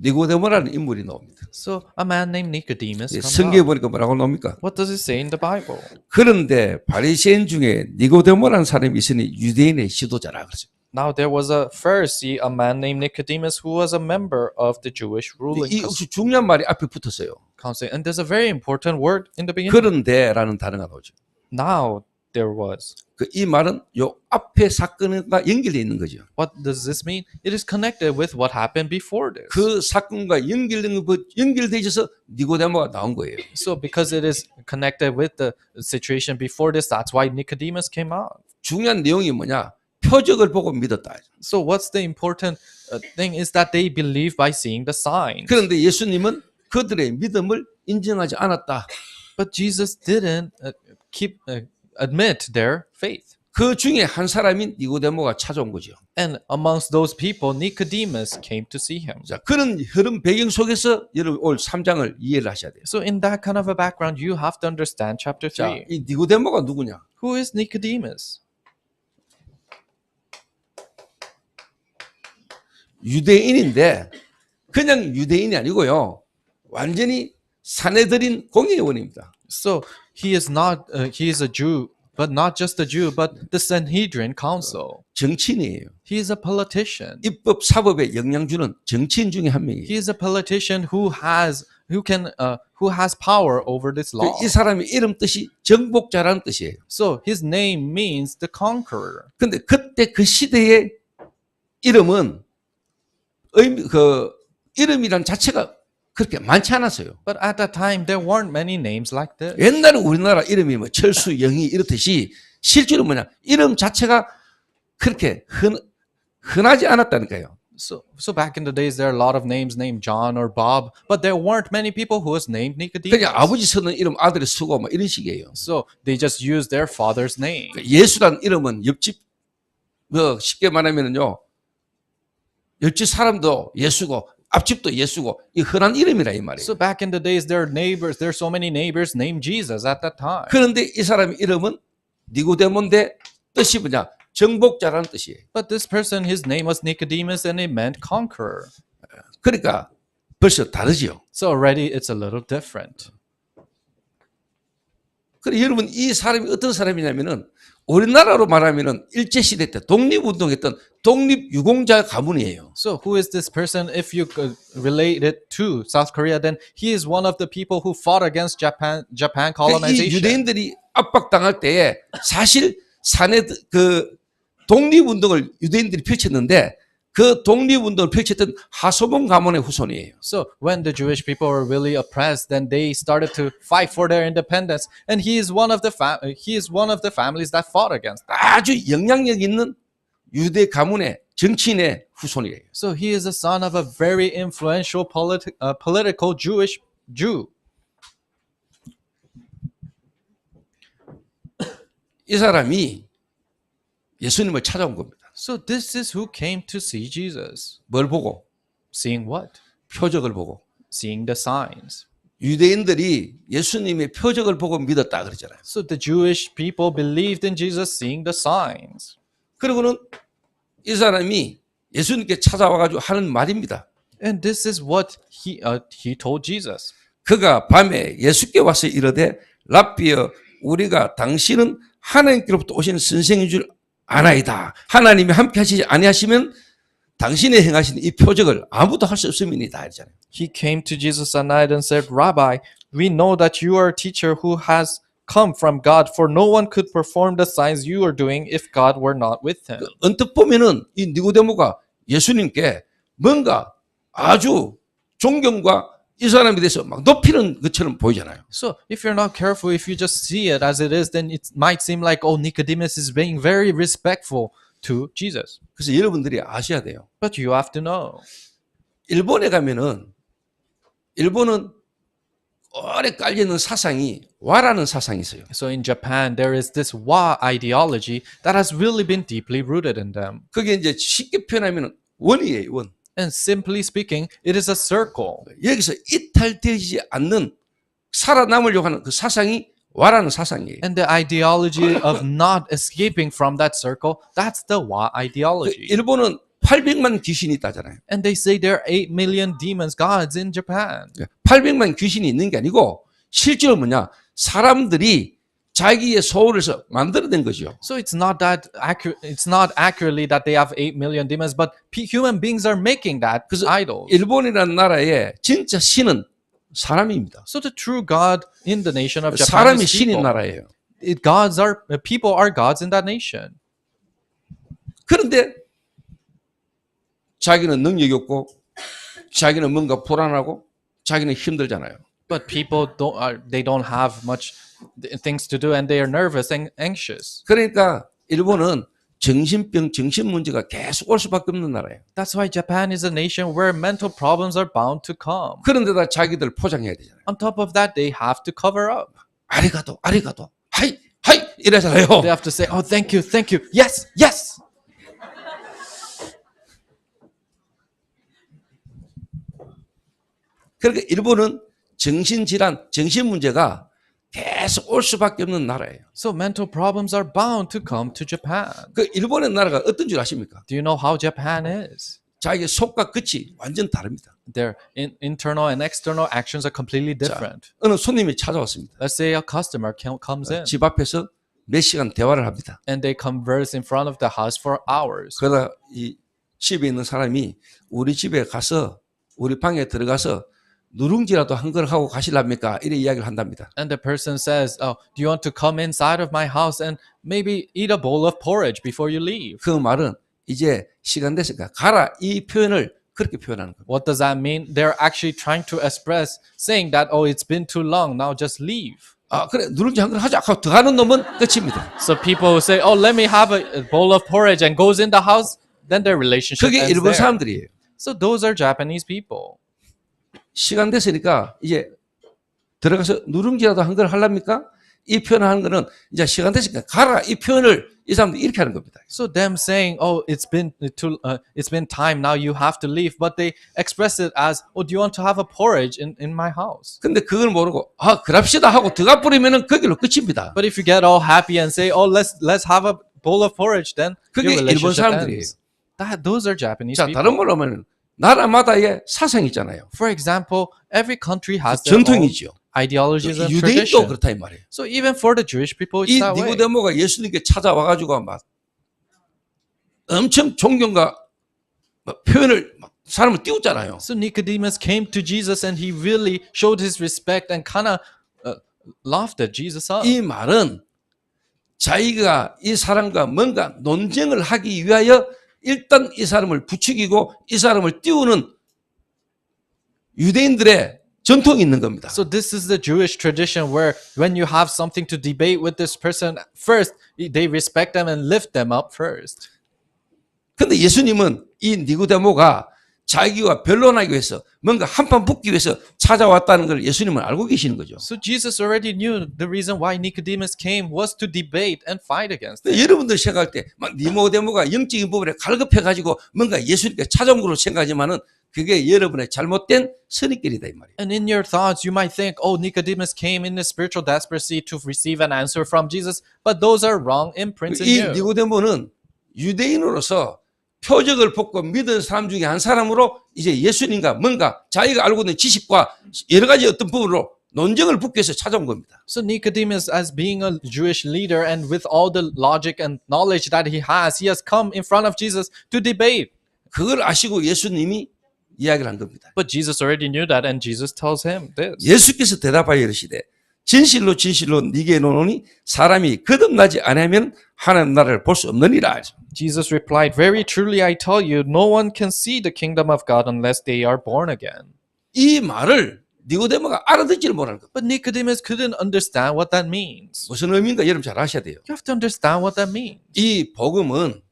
니고데모라는 인물이 나옵니다. So a man named Nicodemus 예, comes 성경에 up. 보니까 뭐라고 나옵니까? What does it say in the Bible? 그런데 바리새인 중에 니고데모라는 사람이 있으니 유대인의 지도자라 그러죠. Now there was a Pharisee, a man named Nicodemus, who was a member of the Jewish ruling 이 역시 중요한 말이 앞에 붙었어요. council. And there's a very important word in the beginning. 그런데라는 단어가 나오죠. Now there was. 이 말은 요 앞에 사건과 연결되어 있는 거죠. What does this mean? It is connected with what happened before this. 그 사건과 연결되어 있어서 니고데모가 나온 거예요. So because it is connected with the situation before this, that's why Nicodemus came out. 중요한 내용이 뭐냐? 표적을 보고 믿었다. So what's the important thing is that they believe by seeing the signs. 그런데 예수님은 그들의 믿음을 인정하지 않았다. But Jesus didn't admit their faith. 그 중에 한 사람인 니고데모가 찾아온 거죠. And amongst those people, Nicodemus came to see him. 자, 그런 흐름 배경 속에서 여러분 올 3장을 이해를 하셔야 돼요. So in that kind of a background, you have to understand chapter 자, 3. 이 니고데모가 누구냐? Who is Nicodemus? 유대인인데 그냥 유대인이 아니고요. 완전히 사내들인 공회의원입니다. So he is not, he is a Jew, but not just a Jew, but the Sanhedrin Council. 정치인이에요. He is a politician. 입법 사법에 영향 주는 정치인 중에 한 명이에요. He is a politician who has power over this law. 이 사람의 이름 뜻이 정복자라는 뜻이에요. So his name means the conqueror. 근데 그때 그 시대의 이름은 이름이란 자체가 그렇게 많지 않았어요. But at that time, there weren't many names like this. 옛날에 우리나라 이름이 뭐 철수, 영희 이렇듯이 실제로 뭐냐 이름 자체가 그렇게 흔하지 않았다니까요. So back in the days, there are a lot of names named John or Bob, but there weren't many people who was named Nicodemus. 그냥 아버지 쓰는 이름 아들이 쓰고 뭐 이런 식이에요. So they just used their father's name. 예수란 이름은 옆집 쉽게 말하면은요 옆집 사람도 예수고 앞집도 예수고 이 흔한 이름이라 이 말이에요. So back in the days, there are so many neighbors named Jesus at that time. 그런데 이 사람의 이름은 니고데모인데 뜻이 뭐냐? 정복자라는 뜻이에요. But this person, his name was Nicodemus, and it meant conqueror. 그러니까 벌써 다르죠. So already it's a little different. 그래 여러분 이 사람이 어떤 사람이냐면은 우리나라로 말하면은 일제 시대 때 독립운동했던 독립유공자 가문이에요. So who is this person? If you could relate it to South Korea, then he is one of the people who fought against Japan 이 colonization. 유대인들이 압박당할 때에 사실 독립운동을 유대인들이 펼쳤는데 그 독립운동을 펼쳤던 하소몬 가문의 후손이에요. So when the Jewish people were really oppressed, then they started to fight for their independence, and he is one of the families that fought against them. 아주 영향력 있는 유대 가문의 정치인의 후손이에요. So he is the son of a very influential political Jewish Jew. 이 사람이 예수님을 찾아온 겁니다. So this is who came to see Jesus. 뭘 보고? Seeing what? 표적을 보고. Seeing the signs. 유대인들이 예수님의 표적을 보고 믿었다 그러잖아요. So the Jewish people believed in Jesus seeing the signs. 그리고는 이 사람이 예수님께 찾아와가지고 하는 말입니다. And this is what he told Jesus. 그가 밤에 예수께 와서 이르되 랍비여 우리가 당신은 하나님께로부터 오신 선생인 줄 아나이다. 하나님이 함께 하시지 아니하시면 당신의 행하신 이 표적을 아무도 할 수 없음이니다. 이잖아요. He came to Jesus at night and said, Rabbi, we know that you are a teacher who has come from God, for no one could perform the signs you are doing if God were not with him. 언뜻 보면은 이 니고데모가 예수님께 뭔가 아주 존경과 이 사람에 대해서 막 높이는 것처럼 보이잖아요. So if you're not careful, if you just see it as it is, then it might seem like, oh, Nicodemus is being very respectful to Jesus. 그래서 여러분들이 아셔야 돼요. But you have to know. 일본에 가면은 일본은 오래 깔려있는 사상이 와라는 사상이 있어요. So in Japan, there is this Wa ideology that has really been deeply rooted in them. 그게 이제 쉽게 표현하면 원이에요. 원. And simply speaking, it is a circle. 여기서 이탈되지 않는 살아남으려고 하는 그 사상이 와라는 사상이에요. And the ideology of not escaping from that circle, that's the Wa 그 ideology. 일본은 800만 귀신이 있다잖아요. And they say there are 8 million demons gods in Japan. 800만 귀신이 있는 게 아니고 실제로 뭐냐? 사람들이 자기의 소원에서 만들어낸 거죠. So it's not that accurate. It's not accurately that they have 8 million demons, but human beings are making that 그래서 idols. 일본이라는 나라의 진짜 신은 사람입니다. So the true God in the nation of Japan 사람이 is 신인 people. 나라예요. People are gods in that nation. 그런데 자기는 능력이 없고 자기는 뭔가 불안하고 자기는 힘들잖아요. But people they don't have much things to do, and they are nervous and anxious. 그러니까 일본은 정신병, 정신 문제가 계속 올 수밖에 없는 나라예요. That's why Japan is a nation where mental problems are bound to come. 그런데다 자기들 포장해야 되잖아요. On top of that, they have to cover up. 아리가도, 아리가도, 하이, 하이 이래잖아요. They have to say, "Oh, thank you, yes, yes." 그러니까 일본은 정신질환, 정신 문제가 계속 올 수밖에 없는 나라예요. So mental problems are bound to come to Japan. 그 일본의 나라가 어떤 줄 아십니까? Do you know how Japan is? 자기의 속과 끝이 완전 다릅니다. Their internal and external actions are completely different. 어느 손님이 찾아왔습니다. Let's say a customer comes in 집 앞에서 몇 시간 대화를 합니다. and they converse in front of the house for hours. 그러다 이 집에 있는 사람이 우리 집에 가서 우리 방에 들어가서 누룽지라도 한 그릇 하고 가실랍니까? 이래 이야기를 한답니다. And the person says, "Oh, do you want to come inside of my house and maybe eat a bowl of porridge before you leave?" 그 말은 이제 시간 됐으니까 가라 이 표현을 그렇게 표현하는 겁니다. What does that mean? They're actually trying to express saying that, "Oh, it's been too long. Now just leave." 아 그래 누룽지 한 그릇 하자 하고 들어가는 놈은 끝입니다. So people will say, "Oh, let me have a bowl of porridge," and goes in the house. Then their relationship 그게 ends 일본 there. 사람들이에요. So those are Japanese people. 시간 됐으니까 이제 들어가서 누룽지라도 한 그릇 하랍니까? 이 표현을 하는 거는 이제 시간 됐으니까 가라 이 표현을 이 사람들이 이렇게 하는 겁니다. So them saying, "Oh, it's been time now. You have to leave," but they express it as, "Oh, do you want to have a porridge in my house?" 근데 그걸 모르고 아 그럽시다 하고 들어가 버리면은 거기로 끝입니다. But if you get all happy and say, "Oh, let's have a bowl of porridge," then 그게 your 일본 relationship 사람들이에요. ends. Those are Japanese 자 people. 다른 말로 하면 나라마다의 사상이 있잖아요. For example, every country has their own 전통이죠. ideologies and 유대인도 tradition. 그렇다 이 말이에요. So even for the Jewish people, it's 이 that way. 니고데모가 예수님께 찾아와가지고 막 엄청 존경과 막 표현을 막 사람을 띄웠잖아요. So Nicodemus came to Jesus and he really showed his respect and kind of laughed at Jesus up. 이 말은 자기가 이 사람과 뭔가 논쟁을 하기 위하여 일단 이 사람을 부추기고 이 사람을 띄우는 유대인들의 전통이 있는 겁니다. So this is the Jewish tradition where when you have something to debate with this person, first they respect them and lift them up first. 근데 예수님은 이 니고데모가 자기와 변론하기 위해서 뭔가 한판 붙기 위해서 찾아왔다는 걸 예수님은 알고 계시는 거죠. So Jesus already knew the reason why Nicodemus came was to debate and fight against them. 근데 여러분들 생각할 때 막 니고데모가 영적인 부분에 갈급해가지고 뭔가 예수님께 찾아온 걸로 생각하지만은 그게 여러분의 잘못된 선입견이다 이 말이에요. And in your thoughts, you might think, "Oh, Nicodemus came in a spiritual desperation to receive an answer from Jesus," but those are wrong imprints in 이 you. 니고데모는 유대인으로서 표적을 벗고 믿은 사람 중에 한 사람으로 이제 예수님과 뭔가 자기가 알고 있는 지식과 여러 가지 어떤 부분으로 논쟁을 붙기 위해서 찾아온 겁니다. So Nicodemus, as being a Jewish leader and with all the logic and knowledge that he has come in front of Jesus to debate. 그걸 아시고 예수님이 이야기를 한 겁니다. But Jesus already knew that, and Jesus tells him this. 예수께서 대답하여 이르시되 진실로 진실로 네게 이르노니 사람이 거듭나지 아니하면 하나님 나라를 볼 수 없느니라. Jesus replied, "Very truly I tell you, no one can see the kingdom of God unless they are born again." 이 말을 니고데모가 알아듣지를 못하는 겁니다. But Nicodemus couldn't understand what that means. 무슨 의미인가 여러분 잘 아셔야 돼요. You have to understand what that means. 이 복음은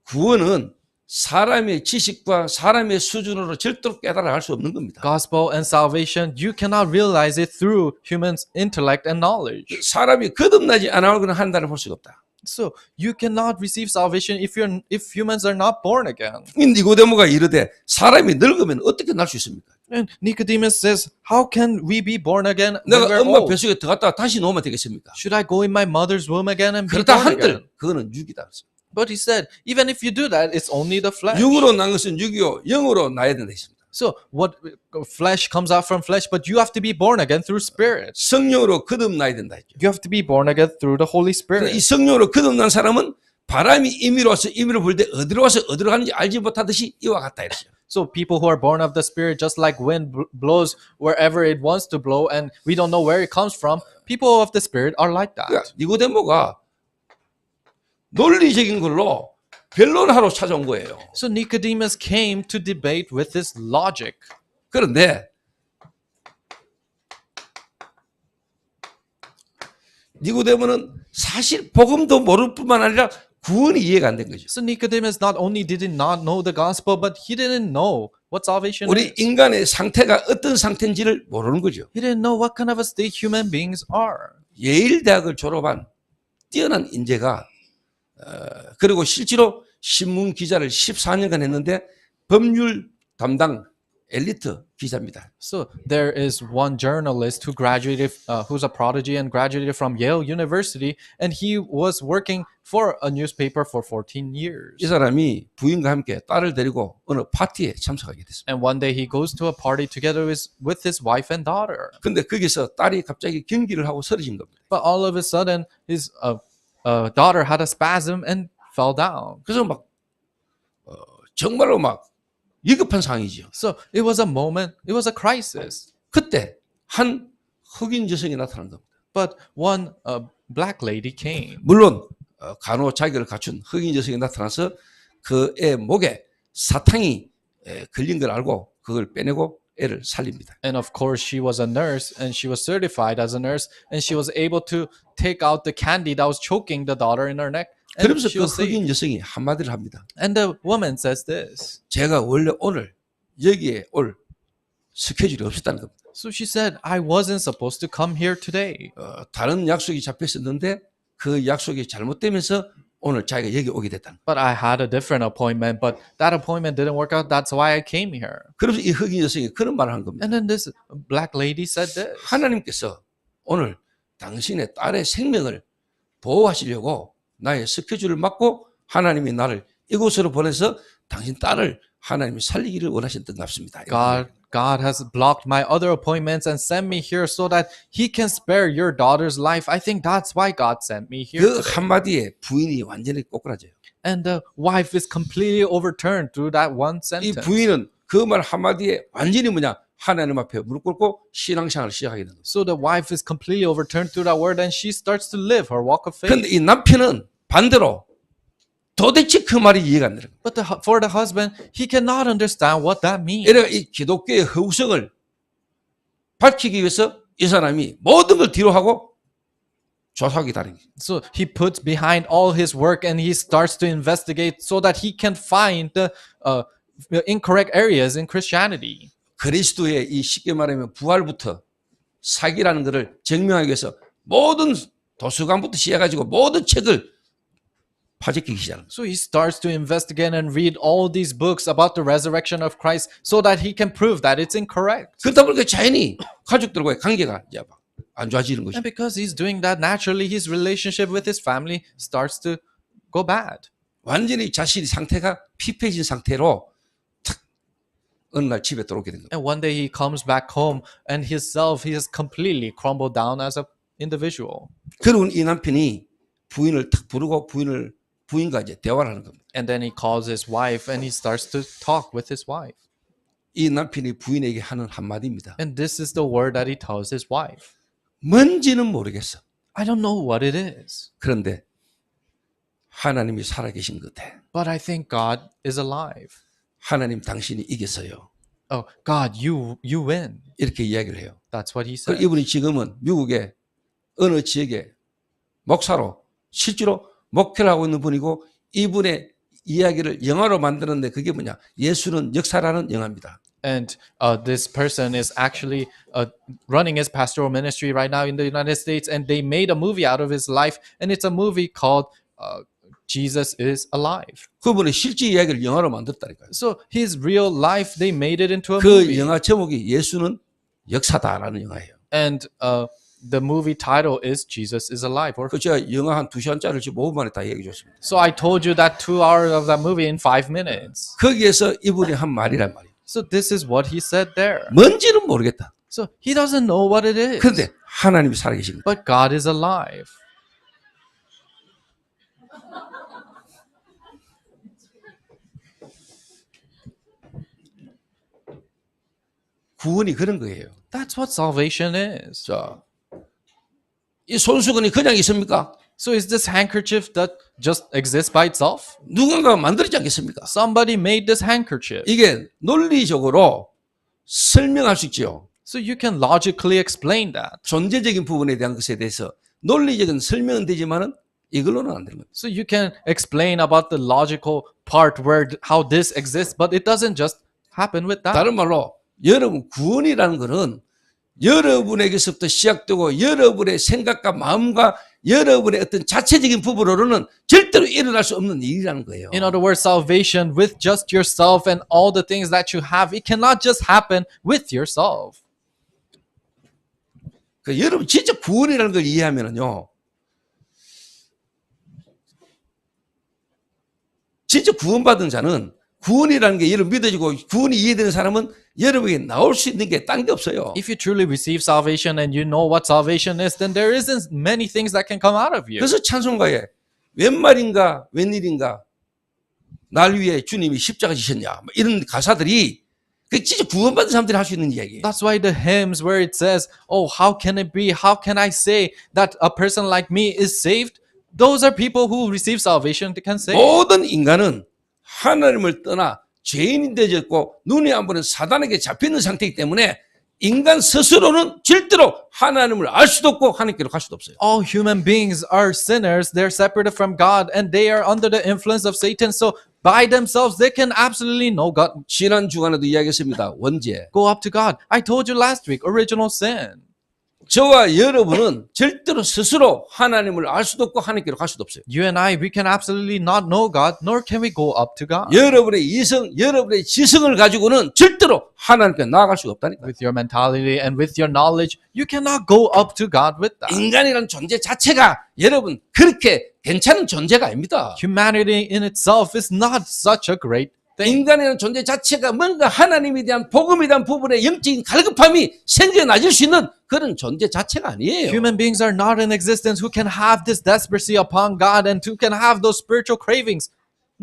구원은 사람의 지식과 사람의 수준으로 절대로 깨달아 알 수 없는 겁니다. Gospel and salvation, you cannot realize it through human intellect and knowledge. 사람이 거듭나지 않아오거나 한다는 볼 수가 없다. So you cannot receive salvation if humans are not born again. 이 니고데모가 이르되 사람이 늙으면 어떻게 날 수 있습니까? And Nicodemus says, how can we be born again when 내가 we're 엄마 old? 뱃속에 들어갔다가 다시 나오면 되겠습니까? Should I go in my mother's womb again and be 그렇다 born again? 한들 그거는 육이다. But he said, even if you do that, it's only the flesh. 육으로 난 것은 육이요 영으로 나야 된다 했습니다. So what flesh comes out from flesh, but you have to be born again through spirit. 성령으로 거듭나야 된다 했죠. You have to be born again through the Holy 이 Spirit. 성령으로 거듭난 사람은 바람이 임의로 와서 임의로 불 때 어디로 와서 어디로 가는지 알지 못하듯이 이와 같다 이랬어요. So people who are born of the Spirit, just like wind blows wherever it wants to blow, and we don't know where it comes from, people of the Spirit are like that. 그러니까 니고데모가 논리적인 걸로 변론하러 찾아온 거예요. So Nicodemus came to debate with this logic. 그런데 니고데모는 사실 복음도 모를 뿐만 아니라 구원이 이해가 안 된 거죠. So Nicodemus not only did not know the gospel, but he didn't know what salvation 우리 is. 인간의 상태가 어떤 상태인지를 모르는 거죠. He didn't know what kind of a state human beings are. 예일 대학을 졸업한 뛰어난 인재가 그리고 실제로 신문 기자를 14년간 했는데 법률 담당 엘리트 기자입니다. So there is one journalist who graduated, who's a prodigy and graduated from Yale University, and he was working for a newspaper for 14 years. 이 사람이 부인과 함께 딸을 데리고 어느 파티에 참석하게 됐습니다. And one day he goes to a party together with his wife and daughter. 근데 거기서 딸이 갑자기 경기를 하고 쓰러진 겁니다. But all of a sudden, his daughter had a spasm and fell down. 그래서 막 정말로 막 위급한 상황이죠. So it was a moment, it was a crisis. 그때 한 흑인 여성이 나타난 겁니다. But one black lady came. 물론 간호 자격을 갖춘 흑인 여성이 나타나서 그의 목에 사탕이 걸린 걸 알고 그걸 빼내고 애를 살립니다. And of course, she was a nurse and she was certified as a nurse, and she was able to take out the candy that was choking the daughter in her neck. And 그러면서 she 그 was saved. 흑인 여성이 한마디를 합니다. And the woman says this. 제가 원래 오늘 여기에 올 스케줄이 없었다는 겁니다. So she said, I wasn't supposed to come here today. 다른 약속이 잡혀 있었는데 그 약속이 잘못되면서 오늘 자기가 여기 오게 됐다는 거예요. But I had a different appointment, but that appointment didn't work out. That's why I came here. 그러면서 이 흑인 여성이 그런 말을 한 겁니다. And then this black lady said this. 하나님께서 오늘 당신의 딸의 생명을 보호하시려고 나의 스케줄을 막고 하나님이 나를 이곳으로 보내서 당신 딸을 하나님이 살리기를 원하셨던 것 같습니다. God has blocked my other appointments and sent me here so that he can spare your daughter's life. I think that's why God sent me here 그 today. 한마디에 부인이 완전히 꼬꾸라져요. And the wife is completely overturned through that one 이 sentence. 부인은 그 말 한마디에 완전히 뭐냐 하나님 앞에 무릎 꿇고 신앙생활을 시작하게 되는 거예요. So the wife is completely overturned through that word and she starts to live her walk of faith. 그런데 이 남편은 반대로 도대체 그 말이 이해가 안 되는 거예요. But for the husband, he cannot understand what that means. 이래가 이 기독교의 허구성을 밝히기 위해서 이 사람이 모든 걸 뒤로 하고 조사하기 다른 거예요. So he puts behind all his work and he starts to investigate so that he can find the incorrect areas in Christianity. 그리스도의 이 쉽게 말하면 부활부터 사기라는 것을 증명하기 위해서 모든 도서관부터 시작해가지고 모든 책을 파헤치기 시작합니다. So he starts to investigate and read all these books about the resurrection of Christ so that he can prove that it's incorrect. 그러다 보니까 자연히 가족들과의 관계가 이제 안 좋아지는 거죠. And because he's doing that, naturally his relationship with his family starts to go bad. 완전히 자신의 상태가 피폐해진 상태로 탁 어느 날 집에 들어오게 된 거예요. And one day he comes back home and he has completely crumbled down as an individual. 그러고 이 남편이 부인을 탁 부르고 부인과 이제 대화를 하는 겁니다. And then he calls his wife and he starts to talk with his wife. 이 남편이 부인에게 하는 한마디입니다. And this is the word that he tells his wife. 뭔지는 모르겠어. I don't know what it is, 그런데 하나님이 살아계신 것 같아. but I think God is alive. 하나님 당신이 이겼어요. Oh, God, you win. 이렇게 이야기를 해요. That's what he 그 said. 이분이 지금은 미국의 어느 지역의 목사로 실제로 목회를 하고 있는 분이고 이분의 이야기를 영화로 만드는데 그게 뭐냐? 예수는 역사라는 영화입니다. And this person is actually running his pastoral ministry right now in the United States, and they made a movie out of his life, and it's a movie called Jesus is alive. 그분의 실제 이야기를 영화로 만들었다니까요. So his real life, they made it into a 그 movie. 영화 제목이 예수는 역사다라는 영화예요. And the movie title is Jesus is alive. Or 그 제가 영화 한 2시간짜리를 지금 5분 만에 다 얘기해 줬습니다. so I told you that 2 hours of that movie in 5 minutes. 거기에서 이분이 한 말이란 말이에요. So this is what he said there. 뭔지는 모르겠다. So he doesn't know what it is. 그런데 하나님이 살아계신 거예요. But God is alive. 구원이 그런 거예요. That's what salvation is. 자, 이 손수건이 그냥 있습니까? So is this handkerchief that just exists by itself? 누군가가 만들었지 않겠습니까? Somebody made this handkerchief. 이게 논리적으로 설명할 수 있죠. So you can logically explain that. 존재적인 부분에 대한 것에 대해서 논리적인 설명은 되지만은 이걸로는 안 되는 거예요. So you can explain about the logical part where how this exists, but it doesn't just happen with that. 다른 말로 여러분 구원이라는 것은 여러분에게서부터 시작되고 여러분의 생각과 마음과 여러분의 어떤 자체적인 부분으로는 절대로 일어날 수 없는 일이라는 거예요. In other words, salvation with just yourself and all the things that you have, it cannot just happen with yourself. 그 여러분 진짜 구원이라는 걸 이해하면은요, 진짜 구원받은 자는 구원이라는 게 여러분 믿어지고 구원이 이해되는 사람은 여러분에게 나올 수 있는 게 딴 게 없어요. If you truly receive salvation and you know what salvation is, then there isn't many things that can come out of you. 그래서 찬송가에 웬 말인가 웬일인가 날 위해 주님이 십자가 지셨냐 뭐 이런 가사들이 그 진짜 구원받은 사람들이 할 수 있는 이야기예요. That's why the hymns where it says, "Oh, how can it be? How can I say that a person like me is saved?" Those are people who receive salvation that can say. 모든 인간은 하나님을 떠나 죄인이 되졌고 눈에 안 보는 사단에게 잡혀있는 상태이기 때문에 인간 스스로는 절대로 하나님을 알 수도 없고 하나님께로 갈 수도 없어요. All human beings are sinners. They're separated from God and they are under the influence of Satan. So by themselves, they can absolutely know God. 지난 주간에도 이야기했습니다. 원죄. Go up to God. I told you last week, original sin. 저와 여러분은 절대로 스스로 하나님을 알 수도 없고 하나님께로 갈 수도 없어요. You and I, we can absolutely not know God, nor can we go up to God. 여러분의 이성, 여러분의 지성을 가지고는 절대로 하나님께 나아갈 수가 없다니까. With your mentality and with your knowledge, you cannot go up to God with that. 인간이라는 존재 자체가 여러분 그렇게 괜찮은 존재가 아닙니다. Humanity in itself is not such a great thing. 인간이라는 존재 자체가 뭔가 하나님에 대한 복음에 대한 부분에 영적인 갈급함이 생겨나질 수 있는 그런 존재 자체가 아니에요. Human beings are not in existence who can have this desperacy upon God and who can have those spiritual cravings.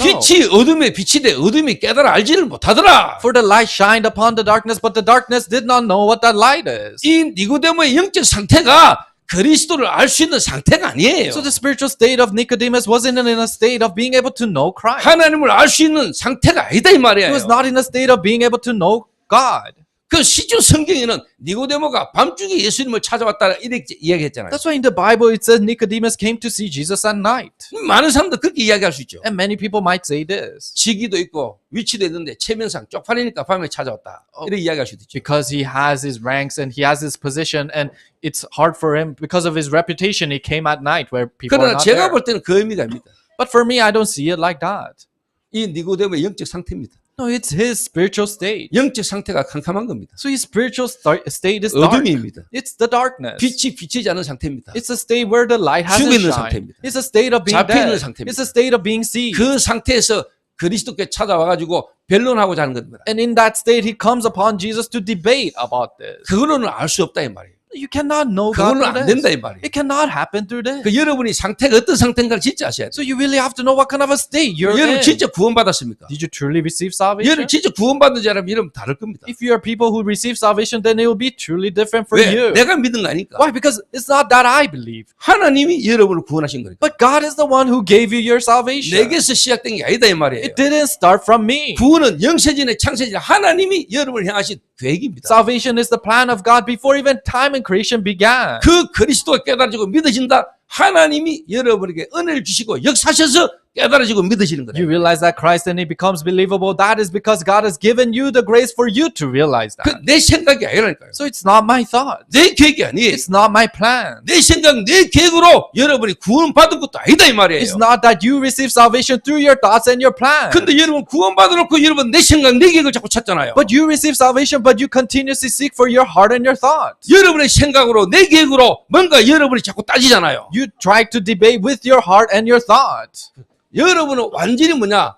No. 빛이 어둠에 비치되 어둠이 깨달아 알지를 못하더라. For the light shined upon the darkness, but the darkness did not know what that light is. 이 니고데모의 영적 상태가 그리스도를 알 수 있는 상태가 아니에요. So the spiritual state of Nicodemus wasn't in a state of being able to know Christ. 하나님을 알 수 있는 상태가 아니다 이 He 말이에요. was not in a state of being able to know God. 그 시주 성경에는 니고데모가 밤중에 예수님을 찾아왔다 이렇게 이야기했잖아요. That's why in the Bible it says Nicodemus came to see Jesus at night. 많은 사람들 그렇게 이야기할 수 있죠. And many people might say this. 직위도 있고 위치도 있는데 체면상 쪽팔리니까 밤에 찾아왔다. 이렇게 이야기할 수도 있죠. Because he has his ranks and he has his position and it's hard for him because of his reputation he came at night where people are 그러나 not 제가 there. 볼 때는 그 의미가 아닙니다. But for me I don't see it like that. 이 니고데모의 영적 상태입니다. No, it's his spiritual state. 영적 상태가 캄캄한 겁니다. So his spiritual state is dark. 어둠입니다. It's the darkness. 빛이 비치지 않은 상태입니다. It's a state where the light hasn't 죽어 있는 shined. 상태입니다. It's a state of being 잡혀 있는 dead. 상태입니다. It's a state of being seized. 그 상태에서 그리스도께 찾아와가지고 변론하고자 하는 겁니다. And in that state, he comes upon Jesus to debate about this. 그걸로는 알 수 없다 이 말이에요. You cannot know God 그걸로 through 안 된다 이 this. 말이에요. It cannot happen through this. 그 여러분이 상태가 어떤 상태인가를 진짜 아셔야 돼요. So you really have to know what kind of a state you're 여러분 in. 진짜 구원받았습니까? Did you truly receive salvation? 여러분 진짜 구원받는 자라면 여러분 다를 겁니다. If you are people who receive salvation, then it will be truly different for 왜? you. 내가 믿는 거 아니까. Why? Because it's not that I believe, 하나님이 여러분을 구원하신 거니까. but God is the one who gave you your salvation. 내게서 시작된 게 아니다 이 말이에요. It didn't start from me. 구원은 영세전의 창세전 하나님이 여러분을 향하신 계획입니다. Salvation is the plan of God before even time and creation began. 그 그리스도가 깨달아지고 믿어진다. 하나님이 여러분에게 은혜를 주시고 역사하셔서 깨달아지고 믿어지는 You 거예요. realize that Christ and He becomes believable. That is because God has given you the grace for you to realize that. 내 생각이 아니라니까요. So it's not my thought. 내 계획이 아니에요. It's not my plan. 내 생각, 내 계획으로 여러분이 구원받은 것도 아니다 이 말이에요. It's not that you receive salvation through your thoughts and your plan. 근데 여러분 구원받아놓고 여러분 내 생각, 내 계획을 자꾸 찾잖아요. But you receive salvation, but you continuously seek for your heart and your thoughts. 여러분의 생각으로, 내 계획으로 뭔가 여러분이 자꾸 따지잖아요. You try to debate with your heart and your thoughts. 여러분은 완전히 뭐냐?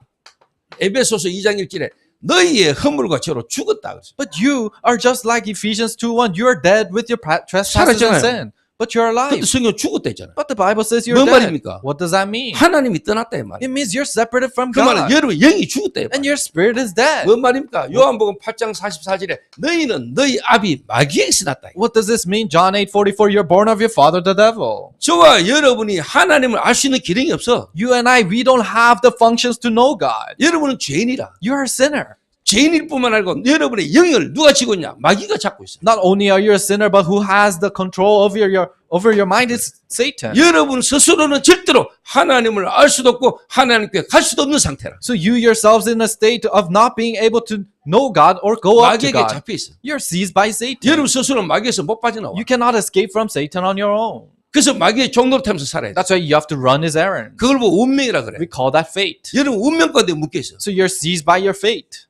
에베소서 2장 1절에 너희의 허물과 죄로 죽었다 그랬어요. But you are just like Ephesians 2:1. You are dead with your trespasses and 살았잖아요. sin. But you're 근데 alive. 성경 죽었다 했잖아요. But the Bible says you're 뭔 dead. 말입니까? What does that mean? 하나님이 떠났다 이 말이에요. It means you're separated from 그 말은 God. 여러분 영이 죽었다 이 And 말이에요. your spirit is dead. 뭔 말입니까? 요한복음 8장 44절에 너희는 너희 아비 마귀에서 났다. What does this mean? John 8:44. You're born of your father, the devil. 저와 여러분이 하나님을 알 수 있는 기능이 없어. You and I, we don't have the functions to know God. 여러분은 죄인이라. You're a sinner. 죄인일 뿐만 아니고 여러분의 영을 누가 쥐고 있냐? 마귀가 잡고 있어요. Not only are you a sinner, but who has the control over your mind is Satan. 여러분 스스로는 절대로 하나님을 알 수도 없고 하나님께 갈 수도 없는 상태라. So you yourselves in a state of not being able to know God or go up to 마귀에게 God. 잡혀 있어. You're seized by Satan. 여러분 스스로는 마귀에서 못 빠져나와. You cannot escape from Satan on your own. 그래서 마귀의 종노릇하면서 살아야 돼. That's why you have to run his errand. 그걸 보고 운명이라 그래. We call that fate. 여러분 운명 가운데 묶여 있어. So you're seized by your fate.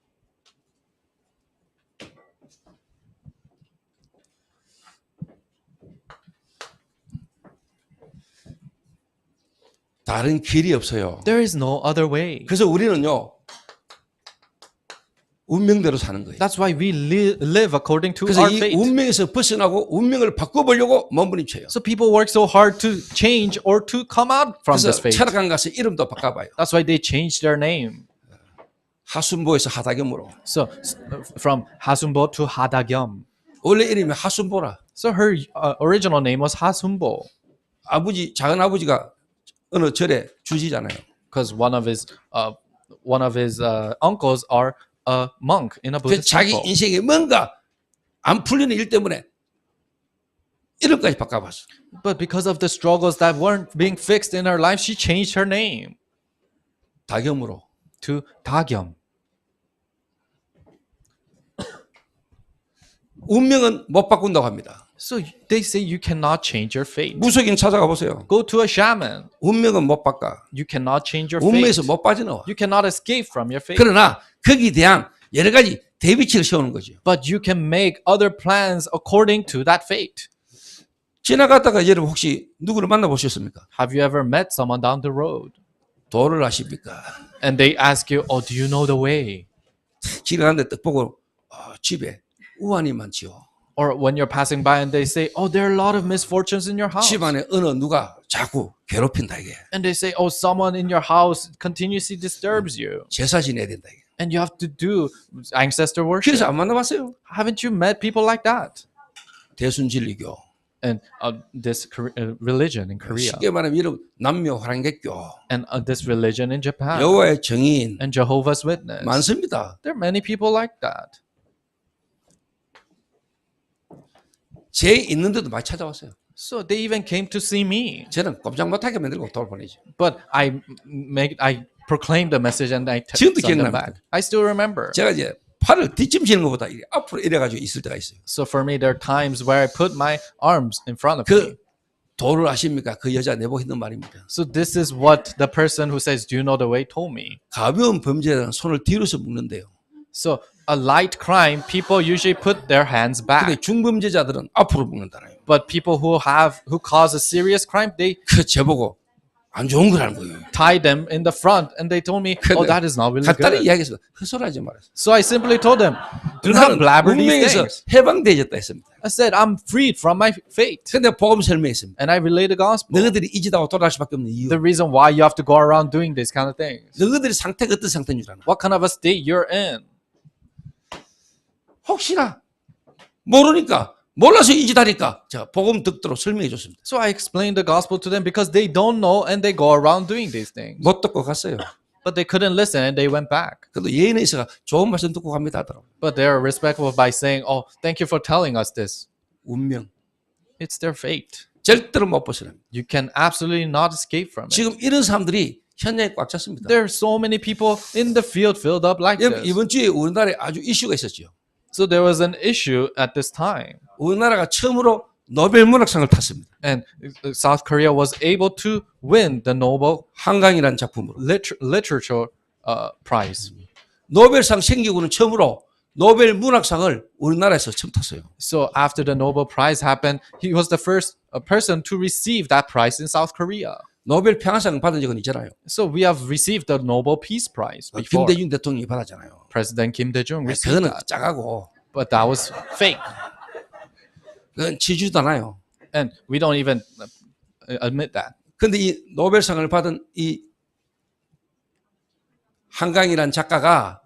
다른 길이 없어요. There is no other way. 그래서 우리는요 운명대로 사는 거예요. That's why we live according to 그래서 our 이 fate. 운명에서 벗어나고 운명을 바꿔보려고 몸부림쳐요. So people work so hard to change or to come out from 그래서 this fate. 철학관 가서 이름도 바꿔봐요. That's why they changed their name. 하순보에서 하다겸으로. So from Hasumbo to Hadagyam. 원래 이름이 하순보라. So her original name was Hasumbo 아버지 작은 아버지가 어느 절에 주지잖아요. because one of his uncles are a monk in a 그 Buddhist 자기 temple. 인생에 뭔가 안 풀리는 일 때문에 이름까지 바꿔봤어. But because of the struggles that weren't being fixed in her life, she changed her name 다겸으로. to Dagyam. 운명은 못 바꾼다고 합니다. So they say you cannot change your fate. 무속인 찾아가 보세요. Go to a shaman. 운명은 못 바꿔. You cannot change your fate. 운명에서 못 빠져나와. You cannot escape from your fate. 그러나 거기에 대한 여러 가지 대비치를 세우는 거죠. But you can make other plans according to that fate. 지나가다가 여러분 혹시 누구를 만나보셨습니까? Have you ever met someone down the road 도를 아십니까? and they ask you, "Oh, do you know the way?" 지나가는데 딱 보고 집에 우환이 많지요. Or when you're passing by and they say, "Oh, there are a lot of misfortunes in your house." 집안에 어느 누가 자꾸 괴롭힌다 이게. And they say, "Oh, someone in your house continuously disturbs you." 제사 지내야 된다 이게. And you have to do ancestor worship. 그래서 안 만나봤어요. Haven't you met people like that? 대순진리교. And this religion in Korea 쉽게 말하면 여러분 남묘 화랑개교. and this religion in Japan 여호와의 증인 and Jehovah's Witness. 많습니다. There are many people like that. 제 있는 데도 많이 찾아왔어요. So they even came to see me. 저는 꼼짝 못하게 만들고 돌 보내죠. But I proclaimed the message and I 지금도 sent them 기억납니다. back. I still remember. 제가 이제 팔을 뒤집지는 것보다 앞으로 이래가지고 있을 때가 있어요. So for me, there are times where I put my arms in front of 그 me. 도를 아십니까? 그 여자 내보고 있는 말입니다. So this is what the person who says, "Do you know the way?" told me. 가벼운 범죄자는 손을 뒤로서 묶는데요. So a light crime, people usually put their hands 근데 back. 중범죄자들은 앞으로 묶는다라요. But people who cause a serious crime, they 그 제보고 안 좋은 거라는 거예요. tie them in the front, and they told me, "Oh, that is not really 간단히 good." 이야기해서 헛소리하지 말았어요. So I simply told them, "Do not 나는 blabber these 운명에서 things." 해방되어졌다 했습니다. I said, "I'm freed from my fate," 근데 복음 설명했습니다. and I relayed the gospel. 너희들이 이 짓 하고 돌아갈 수밖에 없는 이유. The reason why you have to go around doing these kind of things. 너희들이 상태가 어떤 상태인 줄 아나? What kind of a state you're in? 혹시나 모르니까 몰라서 이 짓 하니까 제가 복음 듣도록 설명해 줬습니다. So I explained the gospel to them because they don't know and they go around doing these things. 못 듣고 갔어요. But they couldn't listen and they went back. 그래도 예인에 있어가 좋은 말씀 듣고 갑니다 하더라고요. But they're respectful by saying, "Oh, thank you for telling us this." 운명. It's their fate. 절대로 못 벗어납니다. You can absolutely not escape from it. 지금 이런 사람들이 현장에 꽉 찼습니다. There are so many people in the field filled up like 여러분, this. 이번 주에 우리나라에 아주 이슈가 있었죠. So there was an issue at this time. 우리나라가 처음으로 노벨 문학상을 탔습니다. And South Korea was able to win the Nobel 한강이라는 작품으로. Literature Prize. 노벨상 생기고는 처음으로 노벨 문학상을 우리나라에서 처음 탔어요. So after the Nobel Prize happened, he was the first person to receive that prize in South Korea. 노벨 평화상 받은 적은 있잖아요. So we have received the Nobel Peace Prize before. 김대중 대통령이 받았잖아요. President Kim Dae-jung received 그거는 that. 짜가고 But that was fake. 그건 지지도 않아요. And we don't even admit that. 근데 이 노벨상을 받은 이 한강이란 작가가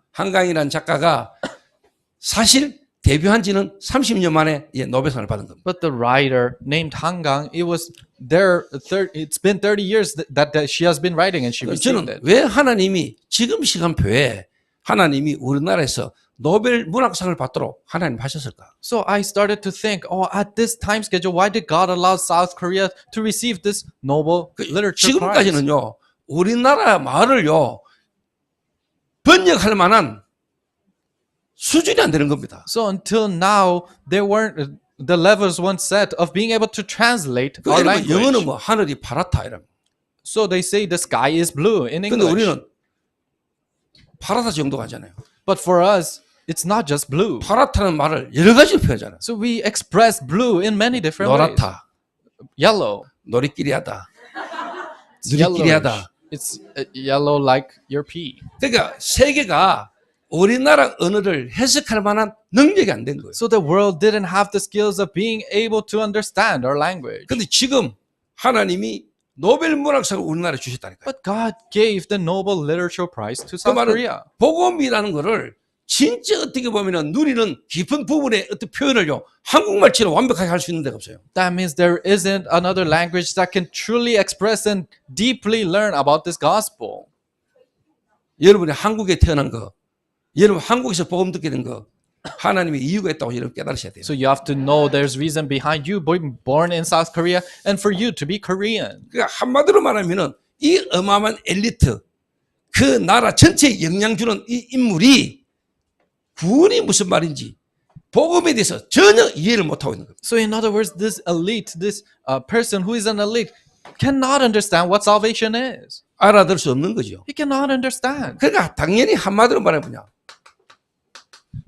사실 데뷔한 지는 30년 만에 노벨상을 받은 겁니다. But the writer named Han Gang, it was there. It's been 30 years that she has been writing, and she received 저는 it. 왜 하나님이 지금 시간표에 하나님이 우리나라에서 노벨 문학상을 받도록 하나님 하셨을까? So I started to think, at this time schedule, why did God allow South Korea to receive this Nobel Literature Prize? 지금까지는요, 우리나라 말을요, 번역할 만한 수준이 안 되는 겁니다. So until now, there weren't the levels weren't set of being able to translate our 여러분, 영어는 language. 뭐 하늘이 파랗다 이런. So they say the sky is blue in 근데 English. 우리는 파랗다 정도가 아니잖아요. But for us, it's not just blue. 파랗다는 말을 여러 가지로 표현하잖아요. So we express blue in many different ways. 노랗다, Yellow. 놀이끼리하다, It's 누리끼리하다. yellowish. It's yellow like your pea. 그러니까 세계가 우리나라 언어를 해석할 만한 능력이 안 된 거예요. So the world didn't have the skills of being able to understand our language. 근데 지금 하나님이 노벨 문학상을 우리나라에 주셨다니까요. But God gave the Nobel Literature Prize to 그 South 말은 Korea. 복음이라는 거를 진짜 어떻게 보면은 누리는 깊은 부분의 어떤 표현을요, 한국말처럼 완벽하게 할 수 있는 데가 없어요. That means there isn't another language that can truly express and deeply learn about this gospel. 여러분이 한국에 태어난 거, 여러분 한국에서 복음 듣게 된 거, 하나님의 이유가 있다고 여러분 깨달으셔야 돼요. So you have to know there's reason behind you being born in South Korea and for you to be Korean. 그러니까 한마디로 말하면은 이 어마어마한 엘리트, 그 나라 전체에 영향 주는 이 인물이 구원이 무슨 말인지 복음에 대해서 전혀 이해를 못하고 있는 겁니다. So in other words, this elite, this person who is an elite cannot understand what salvation is. 알아들 수 없는 거죠. He cannot understand. 그러니까 당연히 한마디로 말하면 뭐냐?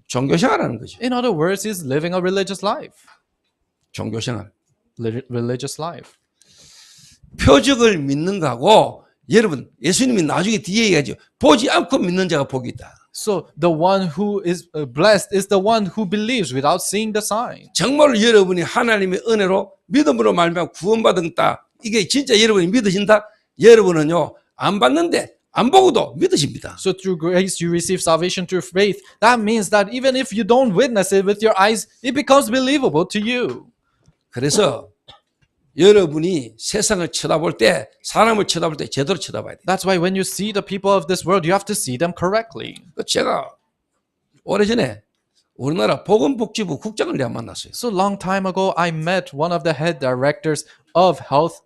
종교생활하는 거죠. In other words, he's living a religious life. 종교생활. Religious life. 표적을 믿는 거하고 여러분 예수님이 나중에 뒤에 얘기하죠. 보지 않고 믿는 자가 복이 있다. So the one who is blessed is the one who believes without seeing the sign. 정말로 여러분이 하나님의 은혜로 믿음으로 말미암아 구원받았다. 이게 진짜 여러분이 믿으신다. 여러분은요 안 받는데 안 보고도 믿으십니다. So through grace you receive salvation through faith. That means that even if you don't witness it with your eyes, it becomes believable to you. 그래서 여러분이 세상을 쳐다볼 때 사람을 쳐다볼 때 제대로 쳐다봐야 돼요. That's why when you see the people of this world, you have to see them correctly. 제가 오래전에 우리나라 보건복지부 국장을 내가 만났어요. So long time ago, I met one of the head directors of health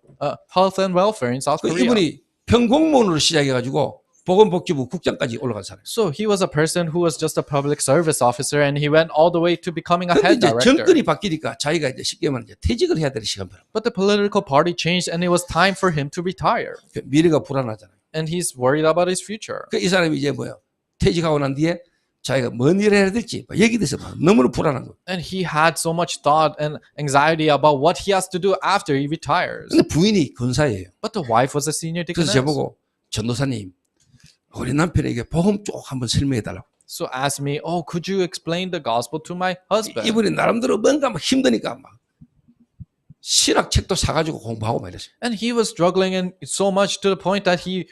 and welfare in South Korea. 이분이 평공무원으로 시작해가지고 보건복지부 국장까지 올라간 사람. So he was a person who was just a public service officer, and he went all the way to becoming a 근데 head 이제 director. 정권이 바뀌니까 자기가 이제 쉽게 말하면 이제 퇴직을 해야 되는 시간표로. But the political party changed, and it was time for him to retire. 미래가 불안하잖아요. And he's worried about his future. 이 사람이 이제 뭐야? 퇴직하고 난 뒤에 자기가 뭔 일을 해야 될지 여기 대해서 너무나 불안한 거예요. And he had so much thought and anxiety about what he has to do after he retires. 근데 부인이 권사예요. But the wife was a senior 그래서 deaconess. 저보고 전도사님 우리 남편에게 복음 쪽 한번 설명해 달라고. So asked me, could you explain the gospel to my husband? 이분이 나름대로 뭔가 막 힘드니까 막 신학 책도 사가지고 공부하고 막 이랬어요. And he was struggling in so much to the point that he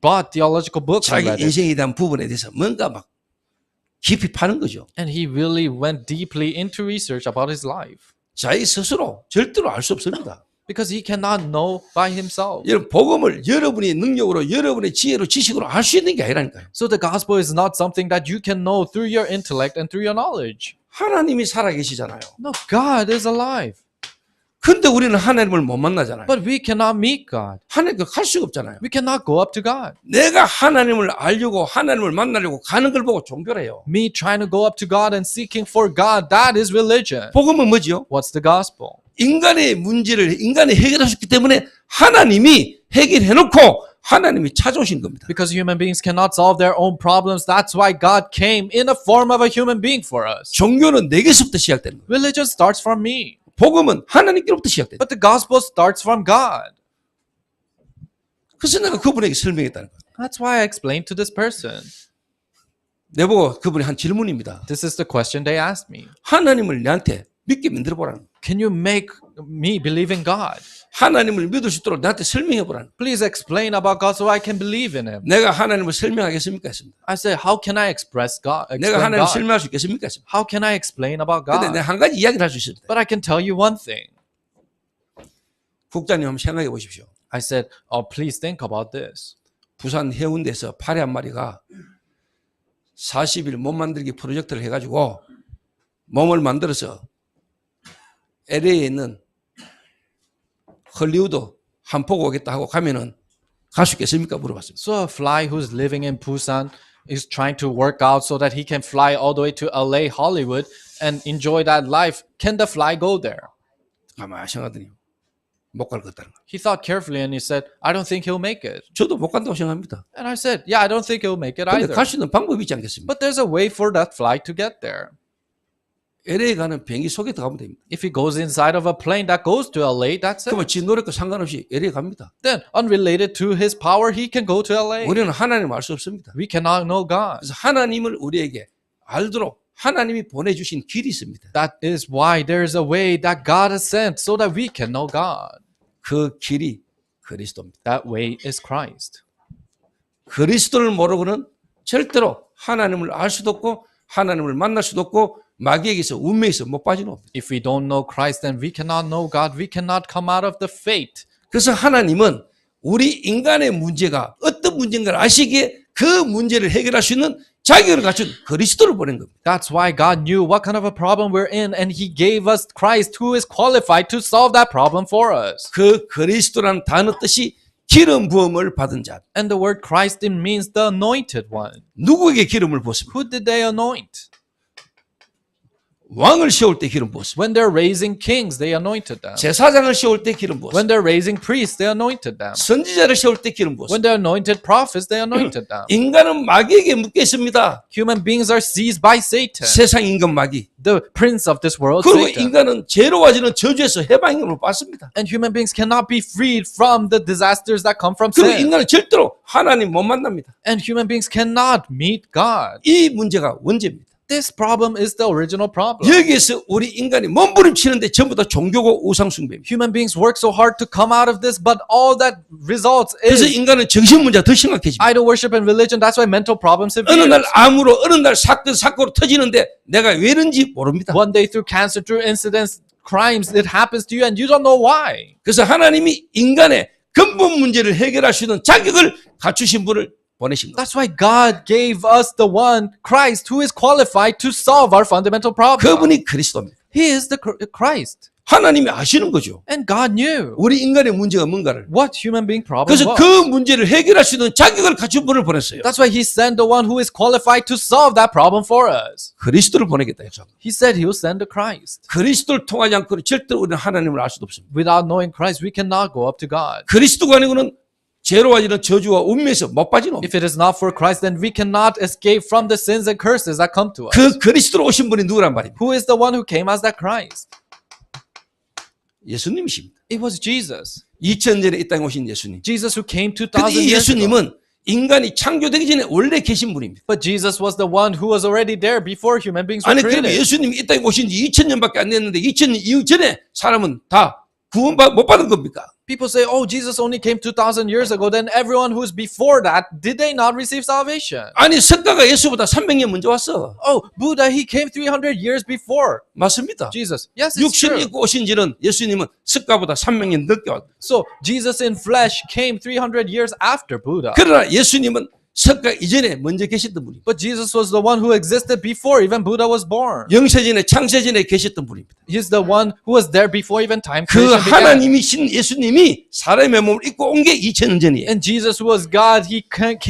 bought theological books and 자기 read it. 인생에 대한 부분에 대해서 뭔가 막 깊이 파는 거죠. And he really went deeply into research about his life. 자기 스스로 절대로 알 수 없습니다. Because he cannot know by himself. 여러분 복음을 여러분의 능력으로 여러분의 지혜로 지식으로 알 수 있는 게 아니라니까요. So the gospel is not something that you can know through your intellect and through your knowledge. 하나님이 살아계시잖아요. No, God is alive. 근데 우리는 하나님을 못 만나잖아요. But we cannot meet God. 하나님께 갈 수가 없잖아요. We cannot go up to God. 내가 하나님을 알려고 하나님을 만나려고 가는 걸 보고 종교래요. Me trying to go up to God and seeking for God, that is religion. 복음은 뭐죠? What's the gospel? 인간의 문제를 인간이 해결하셨기 때문에 하나님이 해결해놓고 하나님이 찾아오신 겁니다. Because human beings cannot solve their own problems, that's why God came in the form of a human being for us. 종교는 내게서부터 시작되는 거예요. Religion starts from me, 복음은 하나님께로부터 시작돼요. but the gospel starts from God. 그래서 내가 그분에게 설명했다는 거예요. That's why I explained to this person. 내보고 그분이 한 질문입니다. This is the question they asked me. 하나님을 내한테 믿게 만들어 보라는 거예요. Can you make me believe in God? 하나님을 믿을 수 있도록 나한테 설명해 보라는 거예요. Please explain about God so I can believe in Him. 내가 하나님을 설명하겠습니까? 했습니다. I said, how can I express God? 내가 Explain 하나님을 God? 설명할 수 있겠습니까? 했습니다. How can I explain about 근데 God? 내가 한 가지 이야기를 할 수 있습니다. But I can tell you one thing. 국장님 한번 생각해 보십시오. I said, oh, please think about this. 부산 해운대에서 파리 한 마리가 40일 몸 만들기 프로젝트를 해가지고 몸을 만들어서 LA에 있는 헐리우드 한 보고 오겠다 하고 가면은 갈 수 있겠습니까? 물어봤습니다. So a fly who's living in Busan is trying to work out so that he can fly all the way to LA, Hollywood, and enjoy that life. Can the fly go there? 가만히 생각하더니 못 갈 것 같다는 거예요. He thought carefully and he said, I don't think he'll make it. 저도 못 간다고 생각합니다. And I said, yeah, I don't think he'll make it 근데 either. 갈 수 있는 방법이 있지 않겠습니까? But there's a way for that fly to get there. LA 가는 비행기 속에 들어가면 됩니다. If he goes inside of a plane that goes to LA, that's 그러면 it. 지 노력과 상관없이 LA 갑니다. Then, unrelated to his power, he can go to LA. 우리는 하나님을 알 수 없습니다. We cannot know God. 그래서 하나님을 우리에게 알도록 하나님이 보내주신 길이 있습니다. That is why there is a way that God has sent so that we can know God. 그 길이 그리스도입니다. That way is Christ. 그리스도를 모르고는 절대로 하나님을 알 수도 없고 하나님을 만날 수도 없고 마귀에게서 운명에서 못 빠지는 겁니다. If we don't know Christ, then we cannot know God. We cannot come out of the fate. 그래서 하나님은 우리 인간의 문제가 어떤 문제인가를 아시기에 그 문제를 해결할 수 있는 자격을 갖춘 그리스도를 보낸 겁니다. That's why God knew what kind of a problem we're in, and He gave us Christ who is qualified to solve that problem for us. 그 그리스도라는 단어 뜻이 기름 부음을 받은 자. And the word Christ, it means the anointed one. 누구에게 기름을 부었습니까? Who did they anoint? 왕을 세울 때 기름 부었습니다. When they're raising kings, they anointed them. 제사장을 세울 때 기름 When 부었습니다. they're raising priests, they anointed them. 선지자를 세울 때 기름 부었습니다. When they're anointed prophets, they anointed them. 인간은 마귀에게 묶였습니다. Human beings are seized by Satan, 세상 임금 마귀. the prince of this world, 그리고 Satan. 인간은 죄로워지는 저주에서 해방을 못 받습니다. And human beings cannot be freed from the disasters that come from 그리고 sin. 인간은 절대로 하나님 못 만납니다. And human beings cannot meet God. 이 문제가 원죄입니다. This problem is the original problem. 여기에서 우리 인간이 몸부림치는데 전부 다 종교고 우상숭배입니다. Human beings work so hard to come out of this, but all that results 그래서 is 인간은 정신 문제가 더 심각해집니다. idol worship and religion. That's why mental problems have 어느 날 암으로 어느 날 사건으로 터지는데 내가 왜 이런지 모릅니다. One day through cancer, through incidents, crimes, it happens to you and you don't know why. 그래서 하나님이 인간의 근본 문제를 해결할 수 있는 자격을 갖추신 분을 보내신 거예요. That's why God gave us the one, Christ, who is qualified to solve our fundamental problem. 그분이 그리스도입니다. He is the Christ. 하나님이 아시는 거죠. And God knew 우리 인간의 문제가 뭔가를. what human being problem 그래서 was. 그 문제를 해결할 수 있는 자격을 갖춘 분을 보냈어요. That's why He sent the one who is qualified to solve that problem for us. 그리스도를 보내겠다 해서. He said He will send the Christ. 그리스도를 통하지 않고는 절대로 우리는 하나님을 알 수도 없습니다. Without knowing Christ, we cannot go up to God. 그리스도가 아니고는 죄로와지는 저주와 운명에서 못 빠지는 겁니다. If it is not for Christ, then we cannot escape from the sins and curses that come to us. 그 그리스도로 오신 분이 누구란 말입니다. Who is the one who came as that Christ? 예수님이십니다. It was Jesus. 2000년에 이 땅에 오신 예수님. Jesus who came 근데 2,000 이 years ago. 예수님은 인간이 창조되기 전에 원래 계신 분입니다. But Jesus was the one who was already there before human beings were 아니 그러면 created. 예수님이 이 땅에 오신 지 2000년밖에 안 됐는데 2000년 이후 전에 사람은 다 구원 못 받은 겁니까? People say, oh, Jesus only came 2,000 years ago. Then everyone who's before that, did they not receive salvation? 아니 석가가 예수보다 300년 먼저 왔어. Oh, Buddha, he came 300 years before 맞습니다. Jesus. Yes, it's 육신 true. 입고 오신 지는 예수님은 석가보다 300년 늦게 왔다. So Jesus in flesh came 300 years after Buddha. 그러나 예수님은 석가 이전에 먼저 계셨던 분입니다. But Jesus was the one who existed before even Buddha was born. 영세전에 창세전에 계셨던 분입니다. He's the one who was there before even time 그 creation began. 하나님이신 예수님이 사람의 몸을 입고 온 게 2000년 전이에요. And Jesus who was God, he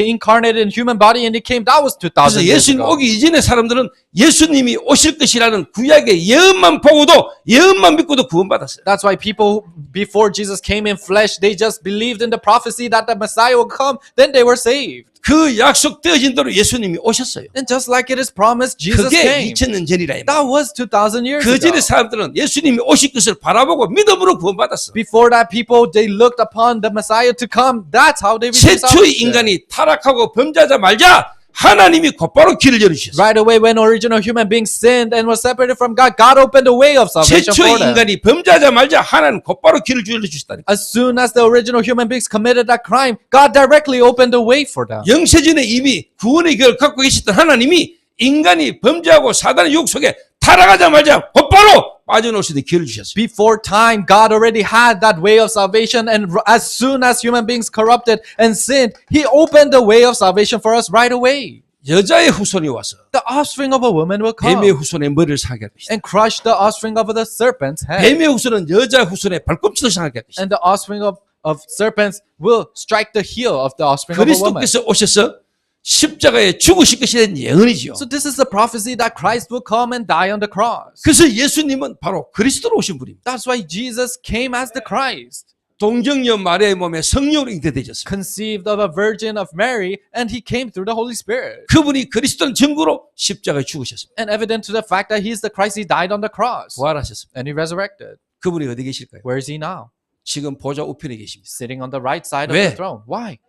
incarnated in human body and he came. That was 2,000 그래서 years 예수님 ago. 오기 이전에 사람들은 예수님이 오실 것이라는 구약의 예언만 보고도 예언만 믿고도 구원받았어요. That's why people before Jesus came in flesh, they just believed in the prophecy that the Messiah would come, then they were saved. 그 약속되어진 대로 예수님이 오셨어요. And just like it is promised, Jesus 그게 came. 2000년 전이라 이 말이에요. That was 2,000 years 그 ago. 전에 사람들은 예수님이 오실 것을 바라보고 믿음으로 구원받았어. Before that, people, they looked upon the Messiah to come. That's how they received 최초의 salvation. 인간이 타락하고 범죄하자 말자 하나님이 곧바로 길을 열어주셨어요. Right away, when original human beings sinned and were separated from God, God opened the way of salvation for 최초의 them. 인간이 범죄하자 말자 하나님 곧바로 길을 열어주셨다니까. As soon as the original human beings committed that crime, God directly opened the way for them. 영세전에 이미 구원의 길을 갖고 계셨던 하나님이 인간이 범죄하고 사단의 유혹 속에 타락하자 말자 곧바로 빠져나올 수 있는 기회를 주셨어요. Before time, God already had that way of salvation, and as soon as human beings corrupted and sinned, He opened the way of salvation for us right away. 여자의 후손이 와서 The offspring of a woman will come 뱀의 후손의 머리를 상하게 할 것이다. and crush the offspring of the serpent's head. 뱀의 후손은 여자 후손의 발꿈치도 상하게 할 것이다. And the offspring of serpents will strike the heel of the offspring of a woman. 그리스도께서 오셔서 십자가에 죽으실 것에 대한 예언이지요. So this is the prophecy that Christ will come and die on the cross. 그래서 예수님은 바로 그리스도로 오신 분입니다. That's why Jesus came as the Christ, 동정녀 마리아의 몸에 성령으로 잉태되셨습니다. conceived of a virgin of Mary, and he came through the Holy Spirit. 그분이 그리스도는 증거로 십자가에 죽으셨습니다. And evident to the fact that he is the Christ, he died on the cross. 부활하셨습니다. And he resurrected. 그분이 어디 계실까요? Where is he now? 지금 보좌 우편에 계십니다. Sitting on the right side of 왜? the throne. Why?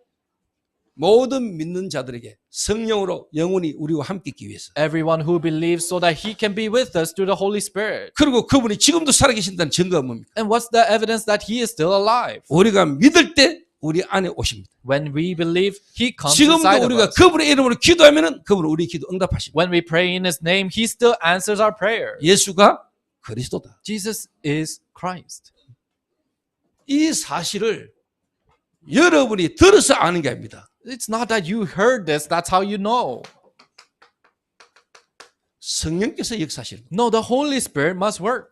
모든 믿는 자들에게 성령으로 영원히 우리와 함께 있기 위해서. Everyone who believes so that he can be with us through the Holy Spirit. 그리고 그분이 지금도 살아계신다는 증거가 뭡니까? And what's the evidence that he is still alive? 우리가 믿을 때 우리 안에 오십니다. When we believe, he comes 지금도 inside of 우리가 us. 그분의 이름으로 기도하면은 그분은 우리 기도 응답하십니다. When we pray in his name, he still answers our prayer. 예수가 그리스도다. Jesus is Christ. 이 사실을 여러분이 들어서 아는 게 아닙니다. It's not that you heard this, that's how you know. 성령께서 역사하시는 거예요. No, the Holy Spirit must work.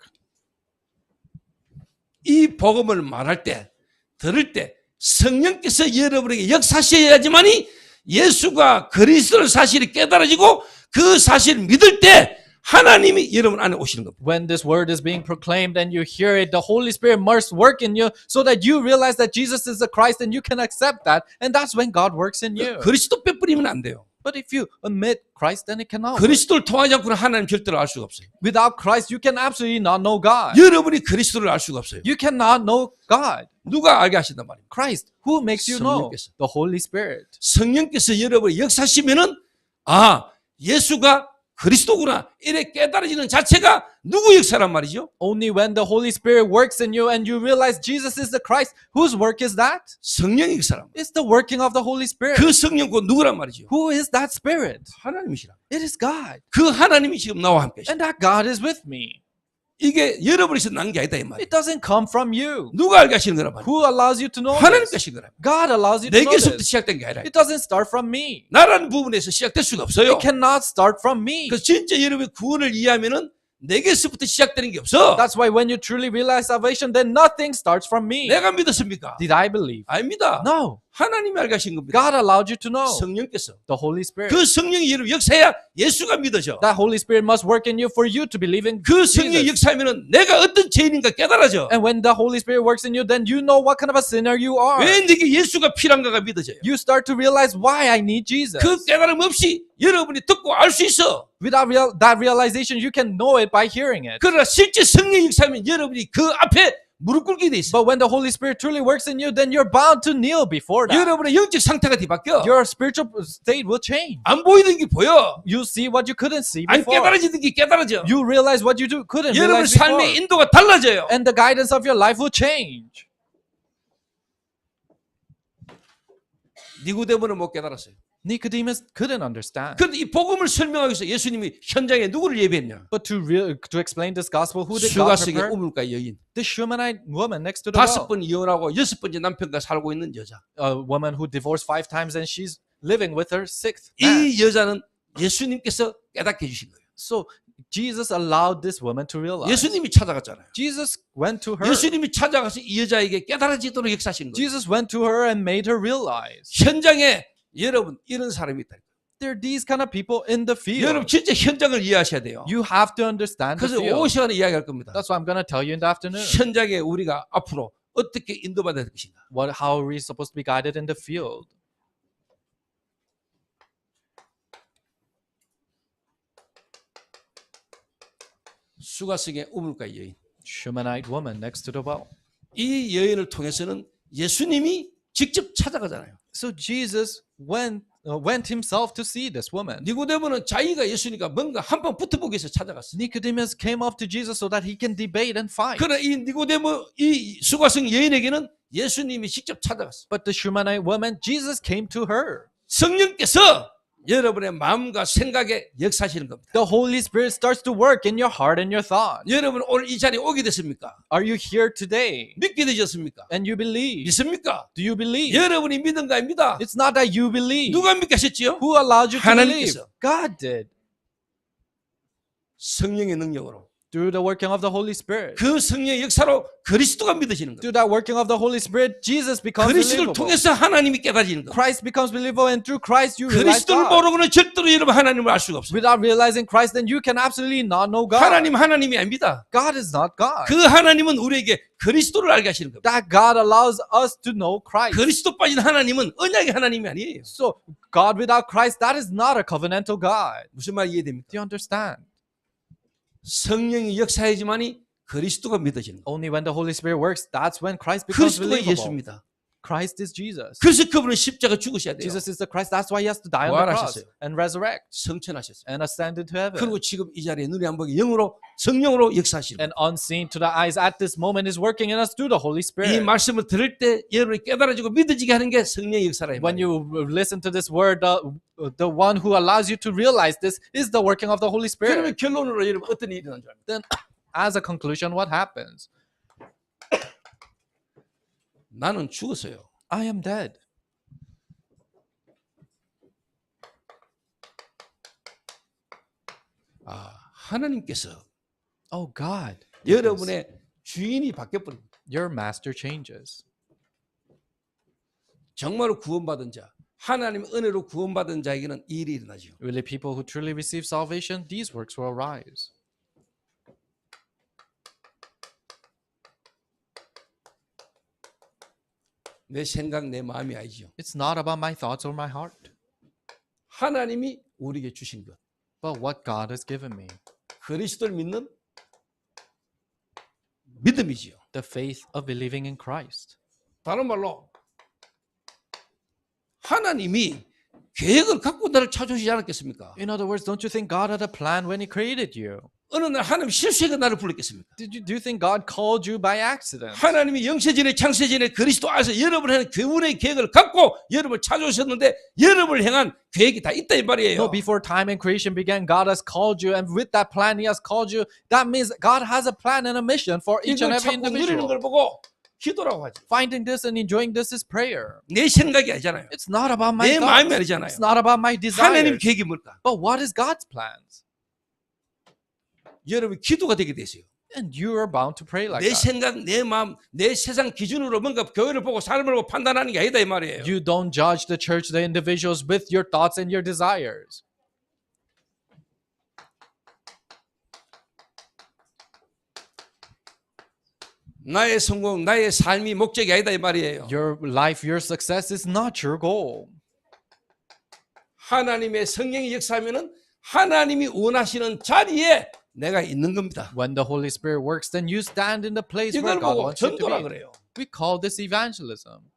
이 복음을 말할 때, 들을 때 성령께서 여러분에게 역사하셔야지만이 예수가 그리스도의 사실이 깨달아지고 그 사실을 믿을 때 하나님이 여러분 안에 오시는 겁니다. When this word is being proclaimed and you hear it, the Holy Spirit must work in you so that you realize that Jesus is the Christ and you can accept that. And that's when God works in you. 그리스도 빼버리면 안 돼요. But if you admit Christ, then it cannot work. 그리스도를 통하지 않고는 하나님 절대로 알 수가 없어요. Without Christ, you can absolutely not know God. 여러분이 그리스도를 알 수가 없어요. You cannot know God. 누가 알게 하신단 말입니다. Christ, who makes you know? 성령께서. The Holy Spirit. 성령께서 여러분이 역사하시면은 예수가 그리스도구나 이래 깨달아지는 자체가 누구 역사란 말이죠? Only when the Holy Spirit works in you and you realize Jesus is the Christ, whose work is that? 성령의 역사란 말이에요. It's the working of the Holy Spirit. 그 성령과 누구란 말이죠? Who is that Spirit? 하나님이시라. It is God. 그 하나님이 지금 나와 함께 계시다. And that God is with me. 이게 여러분에서 난 게 아니다 이 말이에요. It doesn't come from you. 누가 알게 하시는 거란 말이에요? Who allows you to know 하나님께서 this? 하시는 거란 말이에요. God allows you to know 내게서부터 this. 시작된 게 아니라 It doesn't start from me. 나라는 부분에서 시작될 수가 없어요. It cannot start from me. 그래서 진짜 여러분의 구원을 이해하면은 내게서부터 시작되는 게 없어. That's why when you truly realize salvation, then nothing starts from me. 내가 믿었습니까? Did I believe? 아닙니다. No. 하나님이 알게 하신 겁니다. God allowed you to know. 성령께서 The Holy Spirit. 그 성령이 여러분 역사해야 예수가 믿어져. That Holy Spirit must work in you for you to believe in 그 성령이 Jesus. 역사하면은 내가 어떤 죄인인가 깨달아져. And when the Holy Spirit works in you, then you know what kind of a sinner you are. 왜 내게 예수가 필요한가가 믿어져요. You start to realize why I need Jesus. 그 깨달음 없이 여러분이 듣고 알 수 있어. Without that realization, you can know it by hearing it. 그러나 실제 성령 역사하면 여러분이 그 앞에 무릎 꿇게 돼 있어. But when the Holy Spirit truly works in you, then you're bound to kneel before that. 여러분의 영적 상태가 뒤바뀌어. Your spiritual state will change. 안 보이던 게 보여. You see what you couldn't see 안 before. 깨달아지던 게 깨달아져. You realize what you couldn't 여러분 realize 삶의 before. 인도가 달라져요. And the guidance of your life will change. 니고데모는 못 깨달았어요. Nicodemus couldn't understand. 그런데 이 복음을 설명하기 위해서 예수님이 현장에 누구를 예배했냐? But to explain this gospel, who did God 수가성의 prepare? 우물가 여인. The Shunammite woman next to the well. 5번 이혼하고 6번째 남편과 살고 있는 여자. A woman who divorced 5 times and she's living with her sixth man. 이 여자는 예수님께서 깨닫게 해주신 거예요. So Jesus allowed this woman to realize. 예수님이 찾아갔잖아요. Jesus went to her. 예수님이 찾아가서 이 여자에게 깨달아지도록 역사하신 거예요. Jesus went to her and made her realize. 현장에 여러분 이런 사람이 있다. There are these kind of people in the field. 여러분 진짜 현장을 이해하셔야 돼요. You have to understand the 그래서 field. 5시간에 이야기할 겁니다. That's what I'm going to tell you in the afternoon. 현장에 우리가 앞으로 어떻게 인도받아야 될 것인가. How are we supposed to be guided in the field? 수가성의 우물가 여인. Shunammite woman next to the well. 이 여인을 통해서는 예수님이 직접 찾아가잖아요. So Jesus went himself to see this woman. 니고데모는 자기가 예수니까 뭔가 한 번 붙어보기 위해서 찾아갔어요. Nicodemus came up to Jesus so that he can debate and fight. 그러나 이 니고데모 이 수가성 여인에게는 예수님이 직접 찾아갔어요. But the Shunammite woman, Jesus came to her. 성령께서 여러분의 마음과 생각에 역사하시는 겁니다. The Holy Spirit starts to work in your heart and your thoughts. 여러분 오늘 이 자리에 오게 됐습니까? Are you here today? 믿게 되셨습니까? And you believe? 믿습니까? Do you believe? 여러분이 믿는 거 아닙니다. It's not that you believe. 누가 믿게 하셨지요? Who allowed you to believe? 하나님께서. God did. 성령의 능력으로 Through the working of the Holy Spirit. 그 성령의 역사로 그리스도가 믿어지는 거예요. Through that working of the Holy Spirit, Jesus becomes 그리스도를 believable. 통해서 하나님이 깨달아지는 거예요. Christ becomes believable, and through Christ you realize 그리스도를 God. 모르고는 절대로 여러분 하나님을 알 수가 없어요. Without realizing Christ, then you can absolutely not know God. 하나님이 아닙니다. God is not God. 그 하나님은 우리에게 그리스도를 알게 하시는 겁니다. That God allows us to know Christ. 그리스도 빠진 하나님은 언약의 하나님이 아니에요. So God without Christ, that is not a covenantal God. 무슨 말 이해됩니까? Do you understand? 성령이 역사해야지만이 그리스도가 믿어지는 거예요. Only when the Holy Spirit works, that's when Christ becomes 그리스도가 believable. 예수입니다. Christ is Jesus. 그래서 그분은 십자가 죽으셔야 돼요. Jesus is the Christ. That's why he has to die on the cross 부활하셨어요. and resurrect 성천하셨어요. and ascend into heaven. 그리고 지금 이 자리에 눈이 안 보이게 영으로 성령으로 역사하시는 거예요. And unseen to the eyes at this moment is working in us through the Holy 이 Spirit. 말씀을 들을 때 여러분이 깨달아지고 믿어지게 하는 게 성령의 역사라. 이 When 말이에요. you listen to this word, the one who allows you to realize this is the working of the Holy 그러면 Spirit. 결론으로 여러분 어떤 일이 일어난 줄 압니까? Then, as a conclusion, what happens? 나는 죽었어요. I am dead. 하나님께서 Oh God, 여러분의 주인이 바뀌어버립니다. your master changes. 정말로 구원받은 자, 하나님 은혜로 구원받은 자에게는 이 일이 일어나죠. Really, people who truly receive salvation, these works will arise. 내 생각, 내 마음이 아니죠. It's not about my thoughts or my heart, 하나님이 우리에게 주신 것. but what God has given me. 그리스도를 믿는 믿음이지요. The faith of believing in Christ. 다른 말로 하나님이 계획을 갖고 나를 찾아오시지 않았겠습니까? In other words, don't you think God had a plan when He created you? 어느 날 하나님 실수해서 나를 불렀겠습니까? Do you think God called you by accident? 하나님이 영세전에 창세전에 그리스도 안에서 여러분을 향한 구원의 계획을 갖고 여러분을 찾아오셨는데 여러분을 향한 계획이 다 있다 이 말이에요. No, before time and creation began, God has called you, and with that plan, He has called you. That means God has a plan and a mission for each and 이걸 every 찾고 누리는 걸 individual. 보고 기도라고 하죠. Finding this and enjoying this is prayer. 내 생각이 아니잖아요. It's not about my 내 마음이 thoughts. 아니잖아요. It's not about my 하나님 desires. 계획이 뭘까? But what is God's plans? 여러분 기도가 되게 되세요. And you are bound to pray like 내 that. 생각, 내 마음, 내 세상 기준으로 뭔가 교회를 보고 사람을 보고 판단하는 게 아니다 이 말이에요. You don't judge the church, the individuals with your thoughts and your desires. 나의 성공, 나의 삶이 목적이 아니다 이 말이에요. Your life, your success is not your goal. 하나님의 성령이 역사하면은 하나님이 원하시는 자리에 내가 있는 겁니다. When the Holy Spirit works, then you stand in the place where 이걸 God 보고 wants you to 전도라 be. 그래요. We call this evangelism.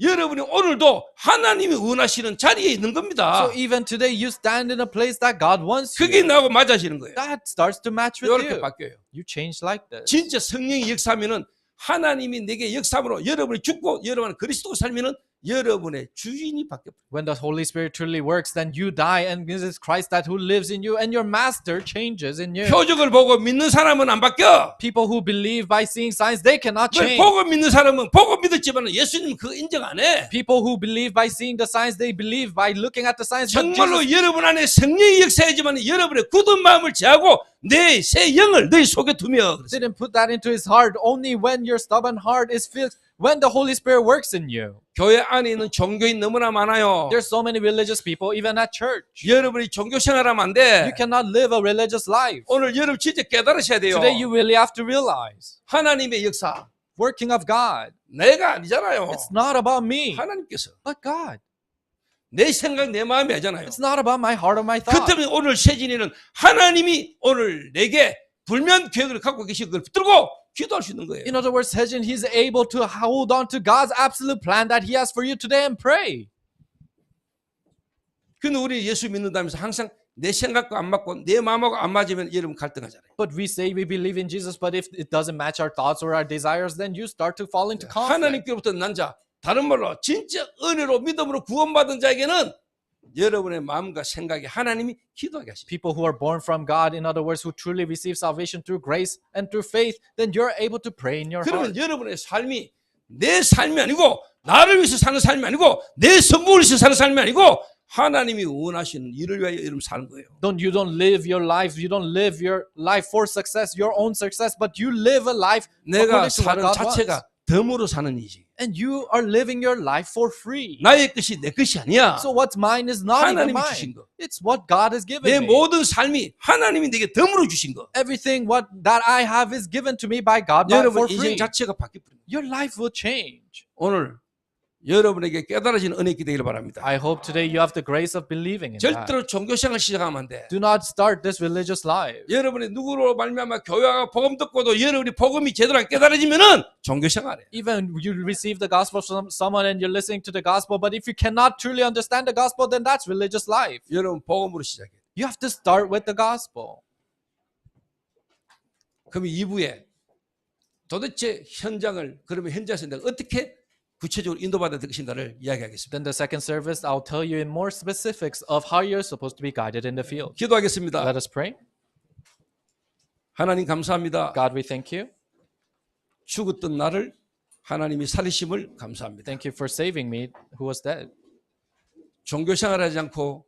여러분이 오늘도 하나님이 원하시는 자리에 있는 겁니다. So even today, you stand in a place that God wants 그게 you. 나하고 맞아지는 거예요. That starts to match with 이렇게 you. 바뀌어요. You change like this. 진짜 성령이 역사하면은 하나님이 내게 역사함으로 여러분이 죽고 여러분은 그리스도 살면은 여러분의 주인이 바뀌어. When the Holy Spirit truly works, then you die, and this is Christ that who lives in you, and your master changes in you. 표적을 보고 믿는 사람은 안 바뀌어. People who believe by seeing signs, they cannot change. 보고 믿는 사람은 보고 믿었지만 예수님 그거 인정 안 해. People who believe by seeing the signs, they believe by looking at the signs. But 정말로 Jesus 여러분 안에 성령이 역사하지만 여러분의 굳은 마음을 제하고 내 새 영을 너희 속에 두며. didn't put that into his heart. Only when your stubborn heart is filled, when the Holy Spirit works in you. 교회 안에 있는 종교인 너무나 많아요. There's so many religious people, even at church. 여러분이 종교 생활하면 안 돼. You cannot live a religious life. 오늘 여러분 진짜 깨달으셔야 돼요. Today, you really have to realize 하나님의 역사 working of God. 내가 아니잖아요. It's not about me, 하나님께서 but God. 내 생각 내 마음이 아니잖아요. It's not about my heart or my 그 thought. 때문에 오늘 세진이는 하나님이 오늘 내게 불면 계획을 갖고 계신 걸 붙들고 기도할 수 있는 거예요. In other words, Sejin, he's able to hold on to God's absolute plan that he has for you today and pray. 근데 우리 예수 믿는다면서 항상 내 생각과 안 맞고 내 마음하고 안 맞으면 여러분 갈등하잖아요. But we say we believe in Jesus, but if it doesn't match our thoughts or our desires, then you start to fall into conflict. 하나님께로부터 난 자, 다른 말로 진짜 은혜로 믿음으로 구원받은 자에게는 여러분의 마음과 생각이 하나님이 기도하게 하십니다. People who are born from God, in other words, who truly receive salvation through grace and through faith, then you're able to pray in your 그러면 heart. 여러분의 삶이 내 삶이 아니고 나를 위해서 사는 삶이 아니고 내 성공을 위해서 사는 삶이 아니고 하나님이 원하시는 일을 위하여 여러분 사는 거예요. You don't live your life. You don't live your life for success, your own success, but you live a life 내가 according to what 사는 God 자체가 wants. 덤으로 사는 이지. And you are living your life for free. 나의 것이 내 것이 아니야. So what's mine is not even 하나님이 주신 mine. 거. It's what God has given 내 me. 모든 삶이 하나님이 내게 덤으로 주신 거. Everything what that I have is given to me by God for 여러분 free. 인생 자체가 바뀔 뿐입니다. Your life will change. 오늘 여러분에게 깨달아지는 은혜 있게 되기를 바랍니다. I hope today you have the grace of believing in that. 절대로 종교생활 시작하면 안 돼. Do not start this religious life. 여러분이 누구로 말미암아 교회가 복음 듣고도 여러분이 복음이 제대로 안 깨달아지면은 종교생활해. Even you receive the gospel from someone and you're listening to the gospel, but if you cannot truly understand the gospel, then that's religious life. 여러분 복음으로 시작해. You have to start with the gospel. 그럼 2부에 도대체 현장을 그러면 현장에서 내가 어떻게 구체적으로 인도받아야 될 것인가를 이야기하겠습니다. Then the second service, I'll tell you in more specifics of how you're supposed to be guided in the field. 기도하겠습니다. Let us pray. 하나님 감사합니다. God, we thank you. 죽었던 나를 하나님이 살리심을 감사합니다. Thank you for saving me who was dead. 종교생활하지 않고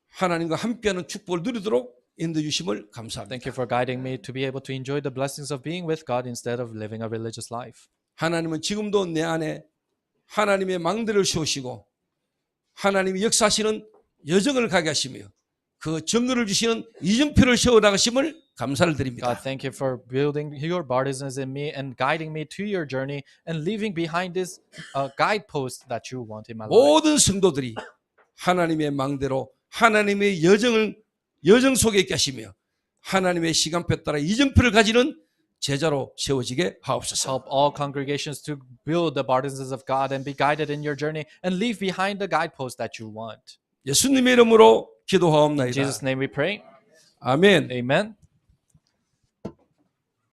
하나님과 함께하는 축복을 누리도록 인도해 주심을 감사합니다. Thank you for guiding me to be able to enjoy the blessings of being with God instead of living a religious life. 하나님은 지금도 내 안에 하나님의 망대를 세우시고 하나님이 역사하시는 여정을 가게 하시며 그 정거를 주시는 이정표를 세워나가심을 감사를 드립니다. God, thank you for building your partisans in me and guiding me to your journey and leaving behind this guidepost that you want in my life. 모든 성도들이 하나님의 망대로 하나님의 여정 속에 있게 하시며 하나님의 시간표에 따라 이정표를 가지는 제자로 세워지게 하옵소서. Help all congregations to build the partisans of God and be guided in your journey and leave behind the guidepost that you want. 예수님의 이름으로 In 기도하옵나이다. Jesus' name we pray. 아멘. Amen.